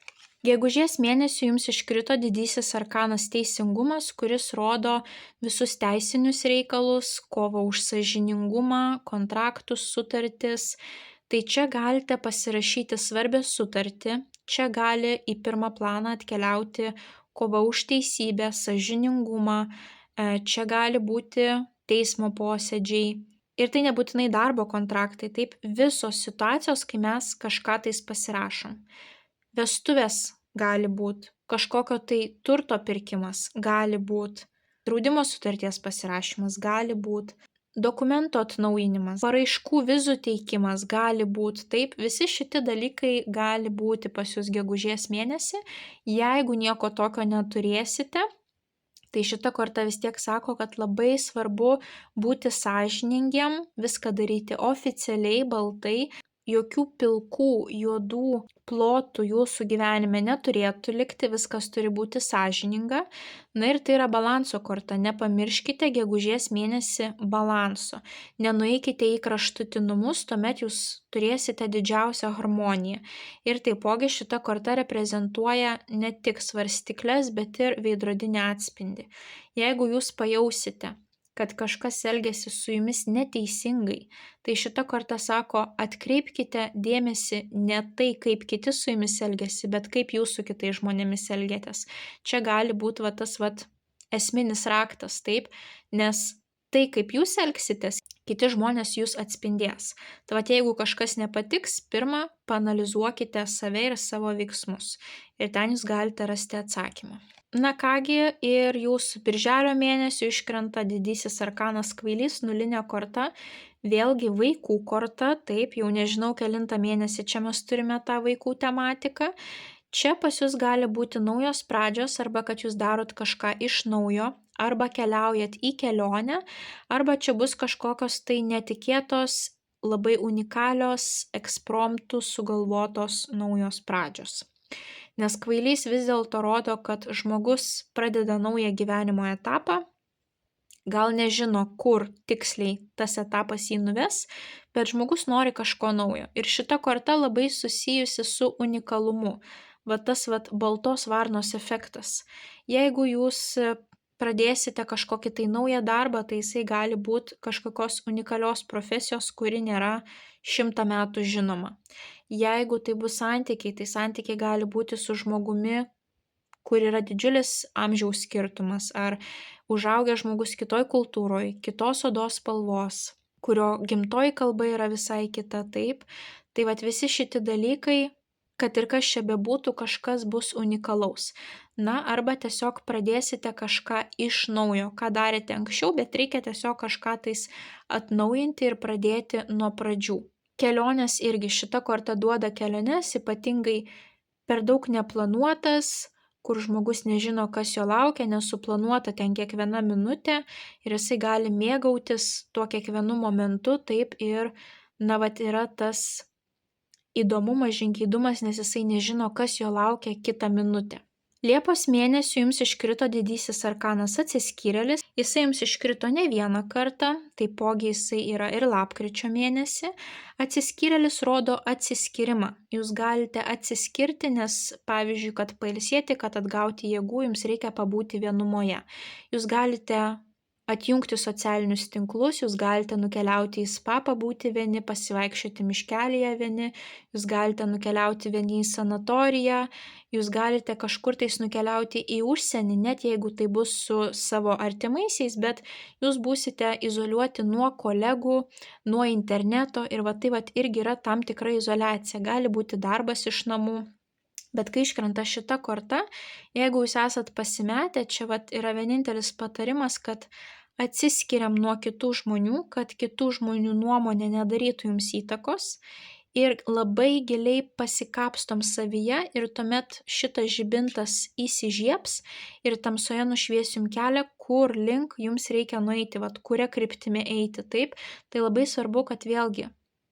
[SPEAKER 1] Gegužės mėnesį jums iškrito didysis arkanas teisingumas, kuris rodo visus teisinius reikalus, kovą už sąžiningumą, kontraktus, sutartis. Tai čia galite pasirašyti svarbę sutartį, čia gali į pirmą planą atkeliauti kova už teisybę, sąžiningumą, čia gali būti teismo posėdžiai. Ir tai nebūtinai darbo kontraktai, taip, visos situacijos, kai mes kažką tais pasirašom. Vestuvės gali būti, kažkokio tai turto pirkimas gali būti, draudimo sutarties pasirašymas gali būti, dokumento atnaujinimas, paraiškų vizų teikimas gali būti, taip, visi šitie dalykai gali būti pas jūs gegužės mėnesį. Jeigu nieko tokio neturėsite, tai šita korta vis tiek sako, kad labai svarbu būti sąžiningiem, viską daryti oficialiai, baltai jokių pilkų, juodų plotų jūsų gyvenime neturėtų likti, viskas turi būti sąžininga. Na ir tai yra balanso korta. Nepamirškite gegužės mėnesį balanso. Nenueikite į kraštutinumus, tuomet jūs turėsite didžiausią harmoniją. Ir taipogi šita korta reprezentuoja ne tik svarstyklės, bet ir veidrodinį atspindį. Jeigu jūs pajausite, kad kažkas elgiasi su jumis neteisingai, tai šita korta sako, atkreipkite dėmesį ne tai, kaip kiti su jumis elgiasi, bet kaip jūs su kitais žmonėmis elgiatės. Čia gali būti tas esminis raktas, taip, nes tai, kaip jūs elgsitės, kiti žmonės jūs atspindės. Tai jeigu kažkas nepatiks, pirmą paanalizuokite save ir savo veiksmus. Ir ten jūs galite rasti atsakymą. Na kągi, ir jūsų birželio mėnesio iškrenta didysis arkanas kvailys, nulinė korta, vėlgi vaikų korta, taip, jau nežinau kelintą mėnesį čia mes turime tą vaikų tematiką. Čia pas jūs gali būti naujos pradžios, arba kad jūs darot kažką iš naujo, arba keliaujat į kelionę, arba čia bus kažkokios tai netikėtos, labai unikalios, ekspromptų sugalvotos naujos pradžios. Nes kvailys vis dėlto rodo, kad žmogus pradeda naują gyvenimo etapą, gal nežino, kur tiksliai tas etapas jį nuves, bet žmogus nori kažko naujo. Ir šita korta labai susijusi su unikalumu. Tas baltos varnos efektas. Jeigu jūs pradėsite kažkokį tai naują darbą, tai jisai gali būti kažkokios unikalios profesijos, kuri nėra 100 metų žinoma. Jeigu tai bus santykiai, tai santykiai gali būti su žmogumi, kur yra didžiulis amžiaus skirtumas, ar užaugęs žmogus kitoj kultūroje, kitos odos spalvos, kurio gimtoji kalba yra visai kita, taip. Tai visi šitie dalykai, kad ir kas čia bebūtų, kažkas bus unikalaus. Na, arba tiesiog pradėsite kažką iš naujo, ką darėte anksčiau, bet reikia tiesiog kažką tais atnaujinti ir pradėti nuo pradžių. Kelionės irgi šita korta duoda keliones, ypatingai per daug neplanuotas, kur žmogus nežino, kas jo laukia, nesuplanuota ten kiekviena minutė ir jisai gali mėgautis tuo kiekvienu momentu, taip ir, yra tas įdomumas, žingeidumas, nes jisai nežino, kas jo laukia kitą minutę. Liepos mėnesį jums iškrito didysis arkanas atsiskyrėlis, jisai jums iškrito ne vieną kartą, taipogi jisai yra ir lapkričio mėnesį. Atsiskyrėlis rodo atsiskyrimą. Jūs galite atsiskirti, nes pavyzdžiui, kad pailsėti, kad atgauti jėgų, jums reikia pabūti vienumoje. Jūs galite atjungti socialinius tinklus, jūs galite nukeliauti į spa, pabūti vieni, pasivaikščioti miškelyje vieni, jūs galite nukeliauti vieni į sanatoriją, jūs galite kažkur tais nukeliauti į užsienį, net jeigu tai bus su savo artimaisiais, bet jūs būsite izoliuoti nuo kolegų, nuo interneto ir tai irgi yra tam tikra izoliacija, gali būti darbas iš namų. Bet kai iškrenta šita korta, jeigu jūs esat pasimetę, čia yra vienintelis patarimas, kad atsiskiriam nuo kitų žmonių, kad kitų žmonių nuomonė nedarytų jums įtakos ir labai giliai pasikapstom savyje ir tuomet šitas žibintas įsižiebs ir tamsoje nušvies jums kelią, kur link jums reikia nueiti, kuria kryptimi eiti, taip. Tai labai svarbu, kad vėlgi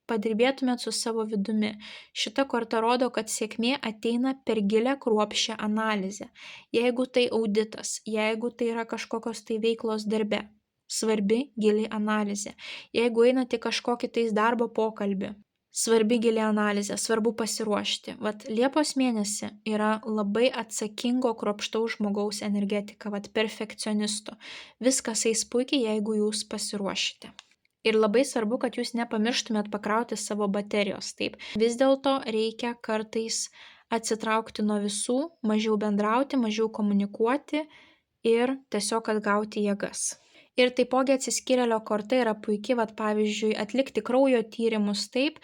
[SPEAKER 1] padirbėtumėt su savo vidumi. Šita korta rodo, kad sėkmė ateina per gilę kruopščią analizę. Jeigu tai auditas, jeigu tai yra kažkokios tai veiklos darbe, svarbi gili analizė. Jeigu einate kažkokį tais darbo pokalbį, svarbi gili analizė, svarbu pasiruošti. Liepos mėnesį yra labai atsakingo, kruopštaus žmogaus energetika, perfekcionisto. Viskas eis puikiai, jeigu jūs pasiruošite. Ir labai svarbu, kad jūs nepamirštumėt pakrauti savo baterijos, taip. Vis dėlto reikia kartais atsitraukti nuo visų, mažiau bendrauti, mažiau komunikuoti ir tiesiog atgauti jėgas. Ir taipogi atsiskyrėlio korta yra puikiai, pavyzdžiui, atlikti kraujo tyrimus, taip,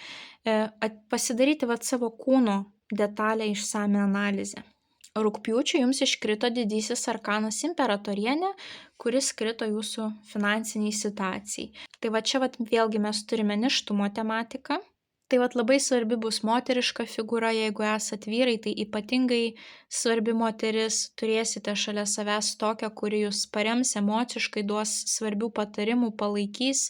[SPEAKER 1] pasidaryti savo kūno detalę išsame analizę. Rugpjūčiu jums iškrito didysis arkanas imperatorienė, kuris krito jūsų finansiniai situacijai. Tai čia vėlgi mes turime nėštumo tematiką. Tai labai svarbi bus moteriška figūra, jeigu esat vyrai, tai ypatingai svarbi moteris, turėsite šalia savęs tokią, kuri jūs parems emociškai, duos svarbių patarimų, palaikys,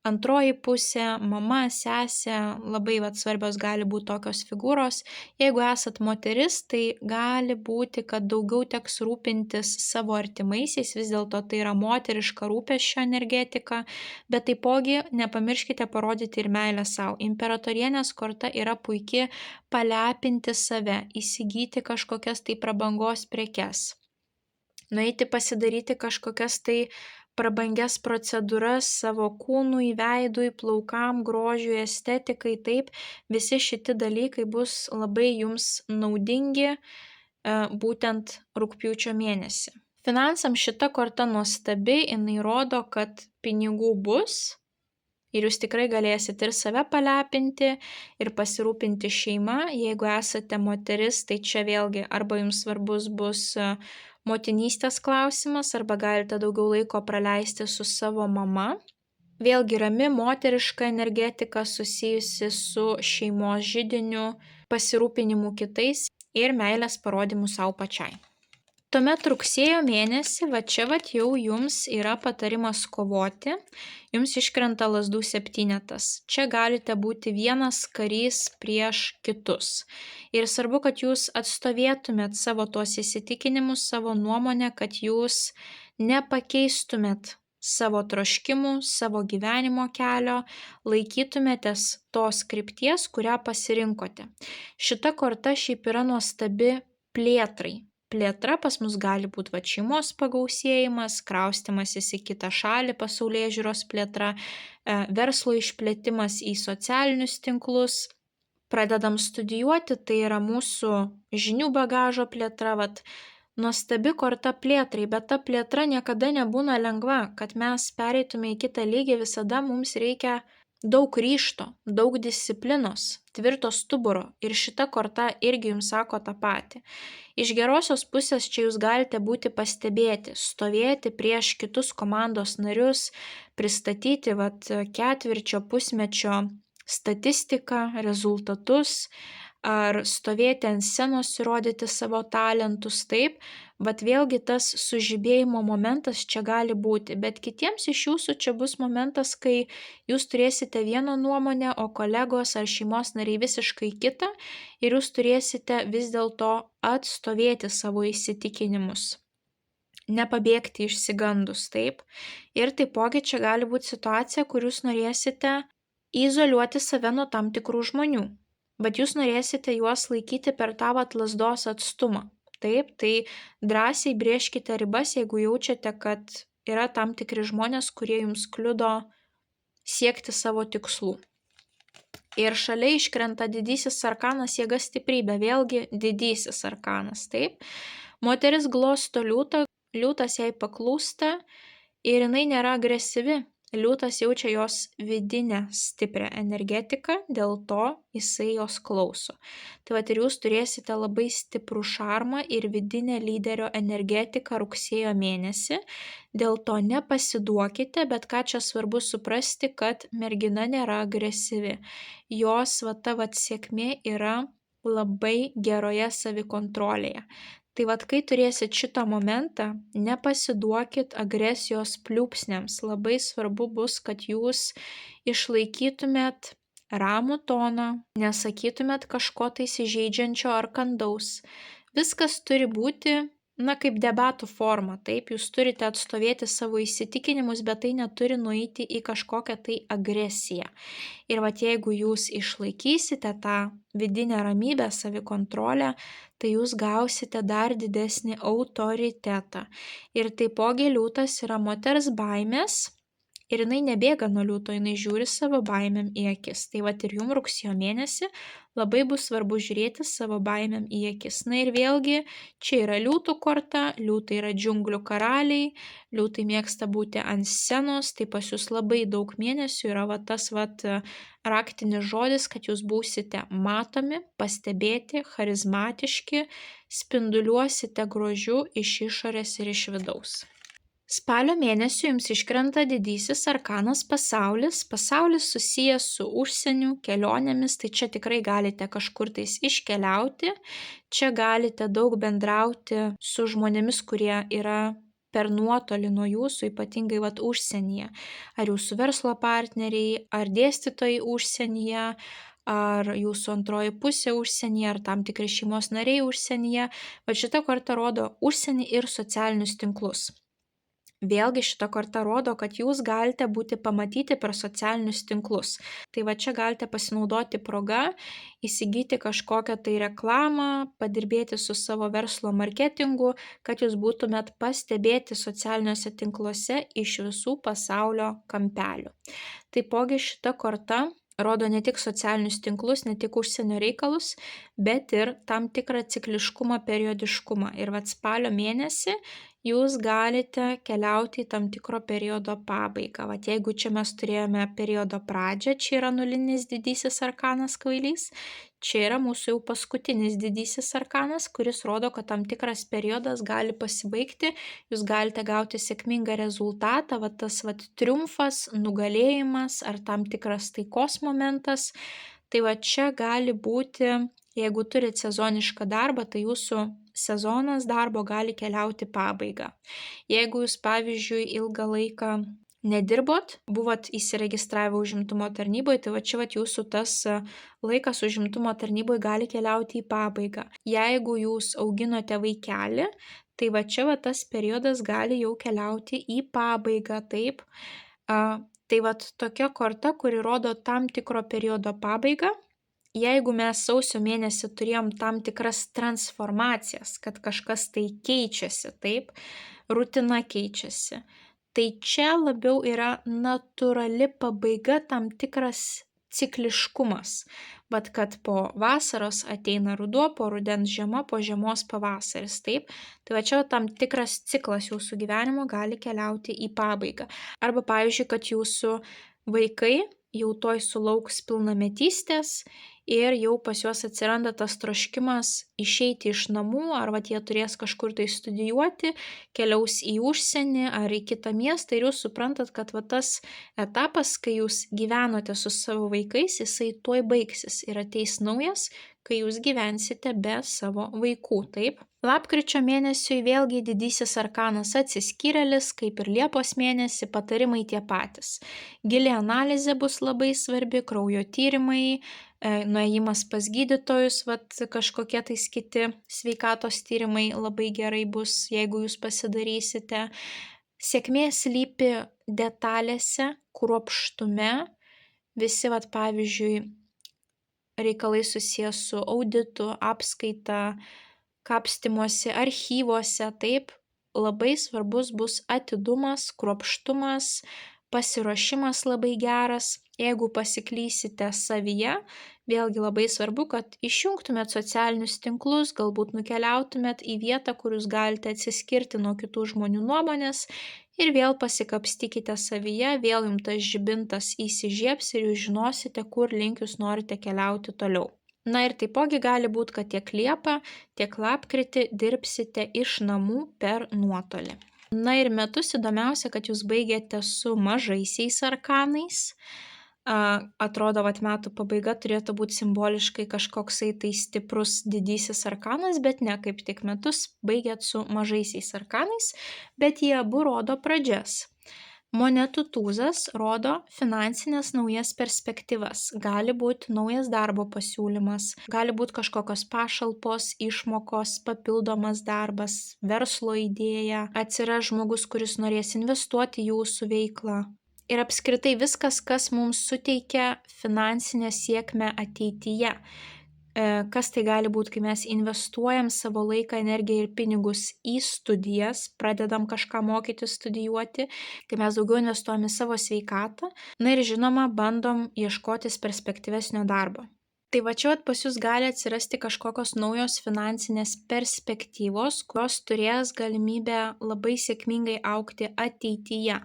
[SPEAKER 1] antroji pusė, mama, sesė, labai svarbios gali būti tokios figūros. Jeigu esat moteris, tai gali būti, kad daugiau teks rūpintis savo artimaisiais, vis dėlto tai yra moteriška rūpesčio energetika, bet taipogi nepamirškite parodyti ir meilę savo. Imperatorienės korta yra puikiai palepinti save, įsigyti kažkokias tai prabangos prekes, nueiti pasidaryti kažkokias tai prabangias procedūras savo kūnui, veidui, plaukam, grožiui, estetikai, taip, visi šitie dalykai bus labai jums naudingi būtent rugpjūčio mėnesį. Finansams šita korta nuostabi, jinai rodo, kad pinigų bus ir jūs tikrai galėsit ir save palepinti, ir pasirūpinti šeima. Jeigu esate moteris, tai čia vėlgi arba jums svarbus bus motinystės klausimas, arba galite daugiau laiko praleisti su savo mama. Vėlgi rami moteriška energetika susijusi su šeimos židiniu, pasirūpinimu kitais ir meilės parodymu savo pačiai. Tuomet rugsėjo mėnesį, čia jau jums yra patarimas kovoti, jums iškrenta lazdų septynetas. Čia galite būti vienas karys prieš kitus. Ir svarbu, kad jūs atstovėtumėt savo tuos įsitikinimus, savo nuomonę, kad jūs nepakeistumėt savo troškimų, savo gyvenimo kelio, laikytumėtės tos krypties, kurią pasirinkote. Šita korta šiaip yra nuostabi plėtrai. Plėtra pas mus gali būti šeimos pagausėjimas, kraustymasis į kitą šalį, pasaulėžiūros plėtra, verslo išplėtimas į socialinius tinklus. Pradedam studijuoti, tai yra mūsų žinių bagažo plėtra, nuostabi korta plėtrai, bet ta plėtra niekada nebūna lengva, kad mes pereitume į kitą lygį, visada mums reikia daug ryžto, daug disciplinos, tvirto stuburo ir šita korta irgi jums sako tą patį. Iš gerosios pusės čia jūs galite būti pastebėti, stovėti prieš kitus komandos narius, pristatyti ketvirčio, pusmečio statistiką, rezultatus, ar stovėti ant scenos ir rodyti savo talentus, taip, vėlgi tas sužibėjimo momentas čia gali būti, bet kitiems iš jūsų čia bus momentas, kai jūs turėsite vieną nuomonę, o kolegos ar šeimos nariai visiškai kitą ir jūs turėsite vis dėlto atstovėti savo įsitikinimus, nepabėgti išsigandus, taip, ir taipogi čia gali būti situacija, kur jūs norėsite izoliuoti save nuo tam tikrų žmonių. Bet jūs norėsite juos laikyti per tą lazdos atstumą. Taip, tai drąsiai brėžkite ribas, jeigu jaučiate, kad yra tam tikri žmonės, kurie jums kliudo siekti savo tikslų. Ir šalia iškrenta didysis arkanas jėga stiprybė, vėlgi didysis arkanas, taip. Moteris glosto liūtą, liūtas jai paklūsta ir jinai nėra agresyvi. Liūtas jaučia jos vidinę stiprią energetiką, dėl to jisai jos klauso. Tai ir jūs turėsite labai stiprų šarmą ir vidinę lyderio energetiką rugsėjo mėnesį. Dėl to nepasiduokite, bet ką čia svarbu suprasti, kad mergina nėra agresyvi. Jos ta sėkmė yra labai geroje savikontrolėje. Tai kai turėsit šitą momentą, nepasiduokit agresijos pliūpsniams. Labai svarbu bus, kad jūs išlaikytumėt ramų toną, nesakytumėt kažko tai įsižeidžiančio ar kandaus. Viskas turi būti, kaip debatų forma, taip, jūs turite atstovėti savo įsitikinimus, bet tai neturi nueiti į kažkokią tai agresiją. Ir jeigu jūs išlaikysite tą vidinę ramybę, savikontrolę, tai jūs gausite dar didesnį autoritetą. Ir taipogi liūtas yra moters baimės ir jinai nebėga nuo liūto, jinai žiūri savo baimėm į akis. Tai ir jums rugsėjo mėnesį labai bus svarbu žiūrėti savo baimėm į akis. Na ir vėlgi, čia yra liūtų korta, liūtai yra džiunglių karaliai, liūtai mėgsta būti ant scenos, tai pas jūs labai daug mėnesių yra tas raktinis žodis, kad jūs būsite matomi, pastebėti, charizmatiški, spinduliuosite grožiu iš išorės ir iš vidaus. Spalio mėnesį jums iškrenta didysis arkanas pasaulis. Pasaulis susijęs su užsieniu, kelionėmis, tai čia tikrai galite kažkur tais iškeliauti. Čia galite daug bendrauti su žmonėmis, kurie yra per nuotolį nuo jūsų, ypatingai užsienyje. Ar jūsų verslo partneriai, ar dėstytojai užsienyje, ar jūsų antroji pusė užsienyje, ar tam tikri šeimos nariai užsienyje. Šita korta rodo užsienį ir socialinius tinklus. Vėlgi šita korta rodo, kad jūs galite būti pamatyti per socialinius tinklus. Tai čia galite pasinaudoti proga, įsigyti kažkokią tai reklamą, padirbėti su savo verslo marketingu, kad jūs būtumėt pastebėti socialiniuose tinkluose iš visų pasaulio kampelių. Taipogi šita korta rodo ne tik socialinius tinklus, ne tik užsienio reikalus, bet ir tam tikrą cikliškumą, periodiškumą. Ir spalio mėnesį jūs galite keliauti į tam tikro periodo pabaigą. Jeigu čia mes turėjome periodo pradžią, čia yra nulinis didysis arkanas kvailys, čia yra mūsų jau paskutinis didysis arkanas, kuris rodo, kad tam tikras periodas gali pasibaigti, jūs galite gauti sėkmingą rezultatą, tas triumfas, nugalėjimas ar tam tikras taikos momentas. Tai čia gali būti, jeigu turit sezonišką darbą, tai jūsų sezonas darbo gali keliauti pabaigą. Jeigu jūs, pavyzdžiui, ilgą laiką nedirbot, buvot įsiregistravę užimtumo tarnyboje, tai čia jūsų tas laikas užimtumo tarnyboje gali keliauti į pabaigą. Jeigu jūs auginote vaikelį, tai čia tas periodas gali jau keliauti į pabaigą, taip. Tai tokia korta, kuri rodo tam tikro periodo pabaigą. Jeigu mes sausio mėnesį turėjom tam tikras transformacijas, kad kažkas tai keičiasi, taip, rutina keičiasi, tai čia labiau yra natūrali pabaiga, tam tikras cikliškumas. Kad po vasaros ateina ruduo, po rudens žiema, po žiemos pavasaris, taip. Tai čia tam tikras ciklas jūsų gyvenimo gali keliauti į pabaigą. Arba, pavyzdžiui, kad jūsų vaikai jau toj sulauks pilnametystės ir jau pas juos atsiranda tas troškimas išeiti iš namų, ar jie turės kažkur tai studijuoti, keliaus į užsienį ar į kitą miestą ir jūs suprantat, kad tas etapas, kai jūs gyvenote su savo vaikais, jisai tuoj baigsis ir ateis naujas, kai jūs gyvensite be savo vaikų, taip. Lapkričio mėnesiui vėlgi didysis arkanas atsiskyrėlis, kaip ir Liepos mėnesį, patarimai tie patys. Gili analizė bus labai svarbi, kraujo tyrimai, nuėjimas pas gydytojus, kažkokie tais kiti sveikatos tyrimai labai gerai bus, jeigu jūs pasidarysite. Sėkmė slypi detalėse, kruopštume, visi, pavyzdžiui, reikalai susijęs su auditu, apskaita, kapstymuose, archyvuose, taip, labai svarbus bus atidumas, kruopštumas, pasiruošimas labai geras. Jeigu pasiklysite savyje, vėlgi labai svarbu, kad išjungtumėt socialinius tinklus, galbūt nukeliautumėt į vietą, kur jūs galite atsiskirti nuo kitų žmonių nuomonės ir vėl pasikapstykite savyje, vėl jums tas žibintas įsižiebs ir jūs žinosite, kur link jūs norite keliauti toliau. Ir taipogi gali būti, kad tiek Liepą, tiek lapkritį dirbsite iš namų per nuotolį. Ir metus įdomiausia, kad jūs baigėte su mažaisiais arkanais. Atrodo, metų pabaiga turėtų būti simboliškai kažkoksai tai stiprus didysis arkanas, bet ne, kaip tik metus baigėt su mažaisiais arkanais, bet jie abu rodo pradžias. Monetų tūzas rodo finansinės naujas perspektyvas. Gali būti naujas darbo pasiūlymas, gali būti kažkokios pašalpos, išmokos, papildomas darbas, verslo idėja, atsiras žmogus, kuris norės investuoti į jūsų veiklą. Ir apskritai viskas, kas mums suteikia finansinę sėkmę ateityje. Kas tai gali būti, kai mes investuojam savo laiką, energiją ir pinigus į studijas, pradedam kažką mokyti studijuoti, kai mes daugiau investuojam į savo sveikatą, ir žinoma, bandom ieškotis perspektyvesnio darbo. Tai čia pas jūs gali atsirasti kažkokios naujos finansinės perspektyvos, kurios turės galimybę labai sėkmingai augti ateityje.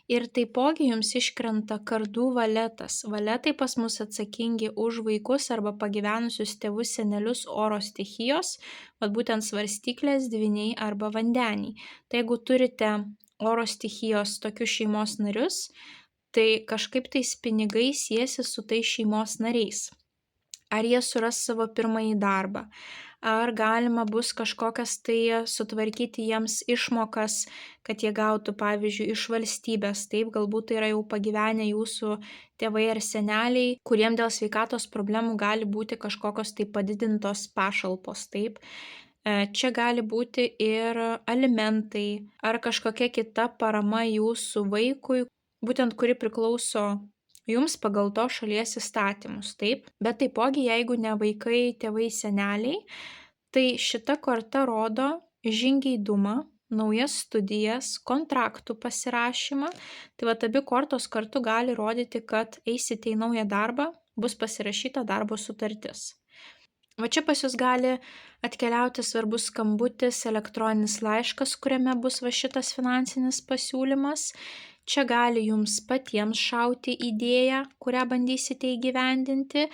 [SPEAKER 1] Ir taipogi jums iškrenta kardų valetas. Valetai pas mus atsakingi už vaikus arba pagyvenusius tėvus senelius oro stichijos, būtent svarstyklės, dvyniai arba vandeniai. Tai jeigu turite oro stichijos tokius šeimos narius, tai kažkaip tais pinigai siesi su tais šeimos nariais. ar jie suras savo pirmąjį darbą, ar galima bus kažkokias tai sutvarkyti jiems išmokas, kad jie gautų, pavyzdžiui, iš valstybės. Taip, galbūt tai yra jau pagyvenę jūsų tėvai ar seneliai, kuriem dėl sveikatos problemų gali būti kažkokios tai padidintos pašalpos. Taip. Čia gali būti ir alimentai ar kažkokia kita parama jūsų vaikui, būtent kuri priklauso jums pagal to šalies įstatymus, taip. Bet taipogi, jeigu ne vaikai, tėvai, seneliai, tai šita korta rodo žingeidumą, naujas studijas, kontraktų pasirašymą. Tai vat abi kortos kartu gali rodyti, kad eisite į naują darbą, bus pasirašyta darbo sutartis. Va čia pas jūs gali atkeliauti svarbus skambutis, elektroninis laiškas, kuriame bus va šitas finansinis pasiūlymas. Čia gali jums patiems šauti idėją, kurią bandysite įgyvendinti,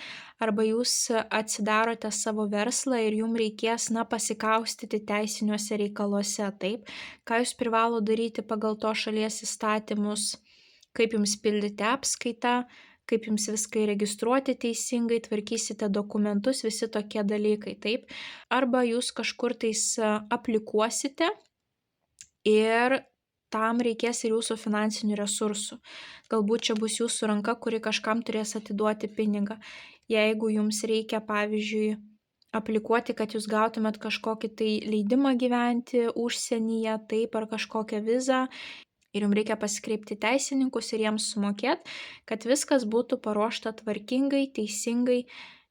[SPEAKER 1] arba jūs atsidarote savo verslą ir jums reikės, pasikaustyti teisiniuose reikaluose, taip, ką jūs privalo daryti pagal to šalies įstatymus, kaip jums pildyti apskaitą, kaip jums viską įregistruoti teisingai, tvarkysite dokumentus, visi tokie dalykai, taip. Arba jūs kažkur tais aplikuosite ir tam reikės ir jūsų finansinių resursų. Galbūt čia bus jūsų ranka, kuri kažkam turės atiduoti pinigą. Jeigu jums reikia, pavyzdžiui, aplikuoti, kad jūs gautumėt kažkokį tai leidimą gyventi užsienyje, taip, ar kažkokią vizą, ir jums reikia pasikreipti teisininkus ir jiems sumokėti, kad viskas būtų paruošta tvarkingai, teisingai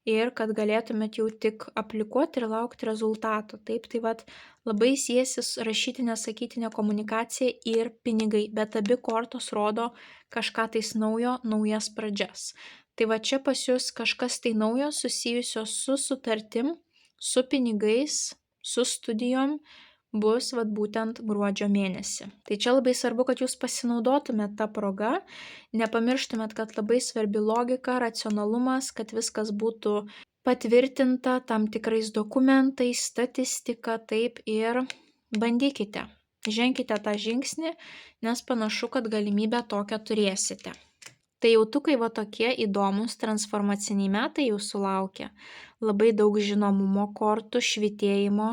[SPEAKER 1] ir kad galėtumėt jau tik aplikuoti ir laukti rezultatų. Taip, tai vat labai siesis rašytinė, sakytinė komunikacija ir pinigai, bet abi kortos rodo kažką tais naujo, naujas pradžias. Tai va čia pas jūs kažkas tai naujo susijusio su sutartim, su pinigais, su studijom, bus vat būtent gruodžio mėnesį. Tai čia labai svarbu, kad jūs pasinaudotumėt tą progą, nepamirštumėt, kad labai svarbi logika, racionalumas, kad viskas būtų patvirtinta tam tikrais dokumentais, statistika, taip, ir bandykite. Ženkite tą žingsnį, nes panašu, kad galimybę tokią turėsite. Tai jautukai va tokie įdomus transformaciniai metai jūsų laukia. Labai daug žinomumo kortų, švytėjimo,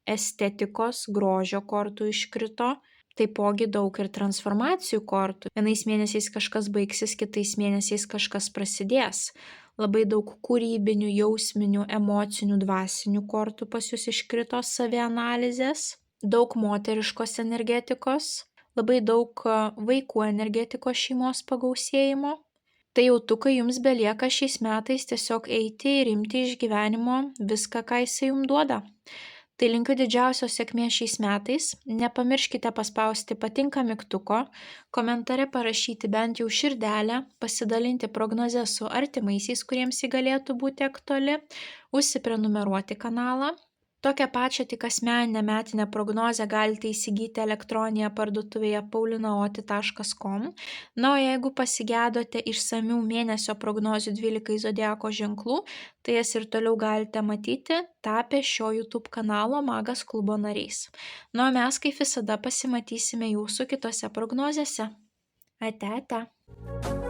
[SPEAKER 1] estetikos, grožio kortų iškrito, taipogi daug ir transformacijų kortų. Vienais mėnesiais kažkas baigsis, kitais mėnesiais kažkas prasidės. Labai daug kūrybinių, jausminių, emocinių, dvasinių kortų pas jūs iškrito, savianalizės, daug moteriškos energetikos, labai daug vaikų energetikos šeimos pagausėjimo. Tai jautukai jums belieka šiais metais tiesiog eiti ir imti iš gyvenimo viską, ką jisai jums duoda. Tai linkiu didžiausios sėkmės šiais metais, nepamirškite paspausti patinka mygtuko, komentare parašyti bent jau širdelę, pasidalinti prognozę su artimaisiais, kuriems ji galėtų būti aktuali, užsiprenumeruoti kanalą. Tokią pačią tik asmeninę metinę prognozę galite įsigyti elektroninėje parduotuvėje paulinaoti.com. Na, o jeigu pasigėdote išsamių mėnesio prognozių 12 zodiako ženklų, tai jas ir toliau galite matyti, tapę šio YouTube kanalo Magas klubo nariais. Na, o mes kaip visada pasimatysime jūsų kitose prognozėse. Ate, ate.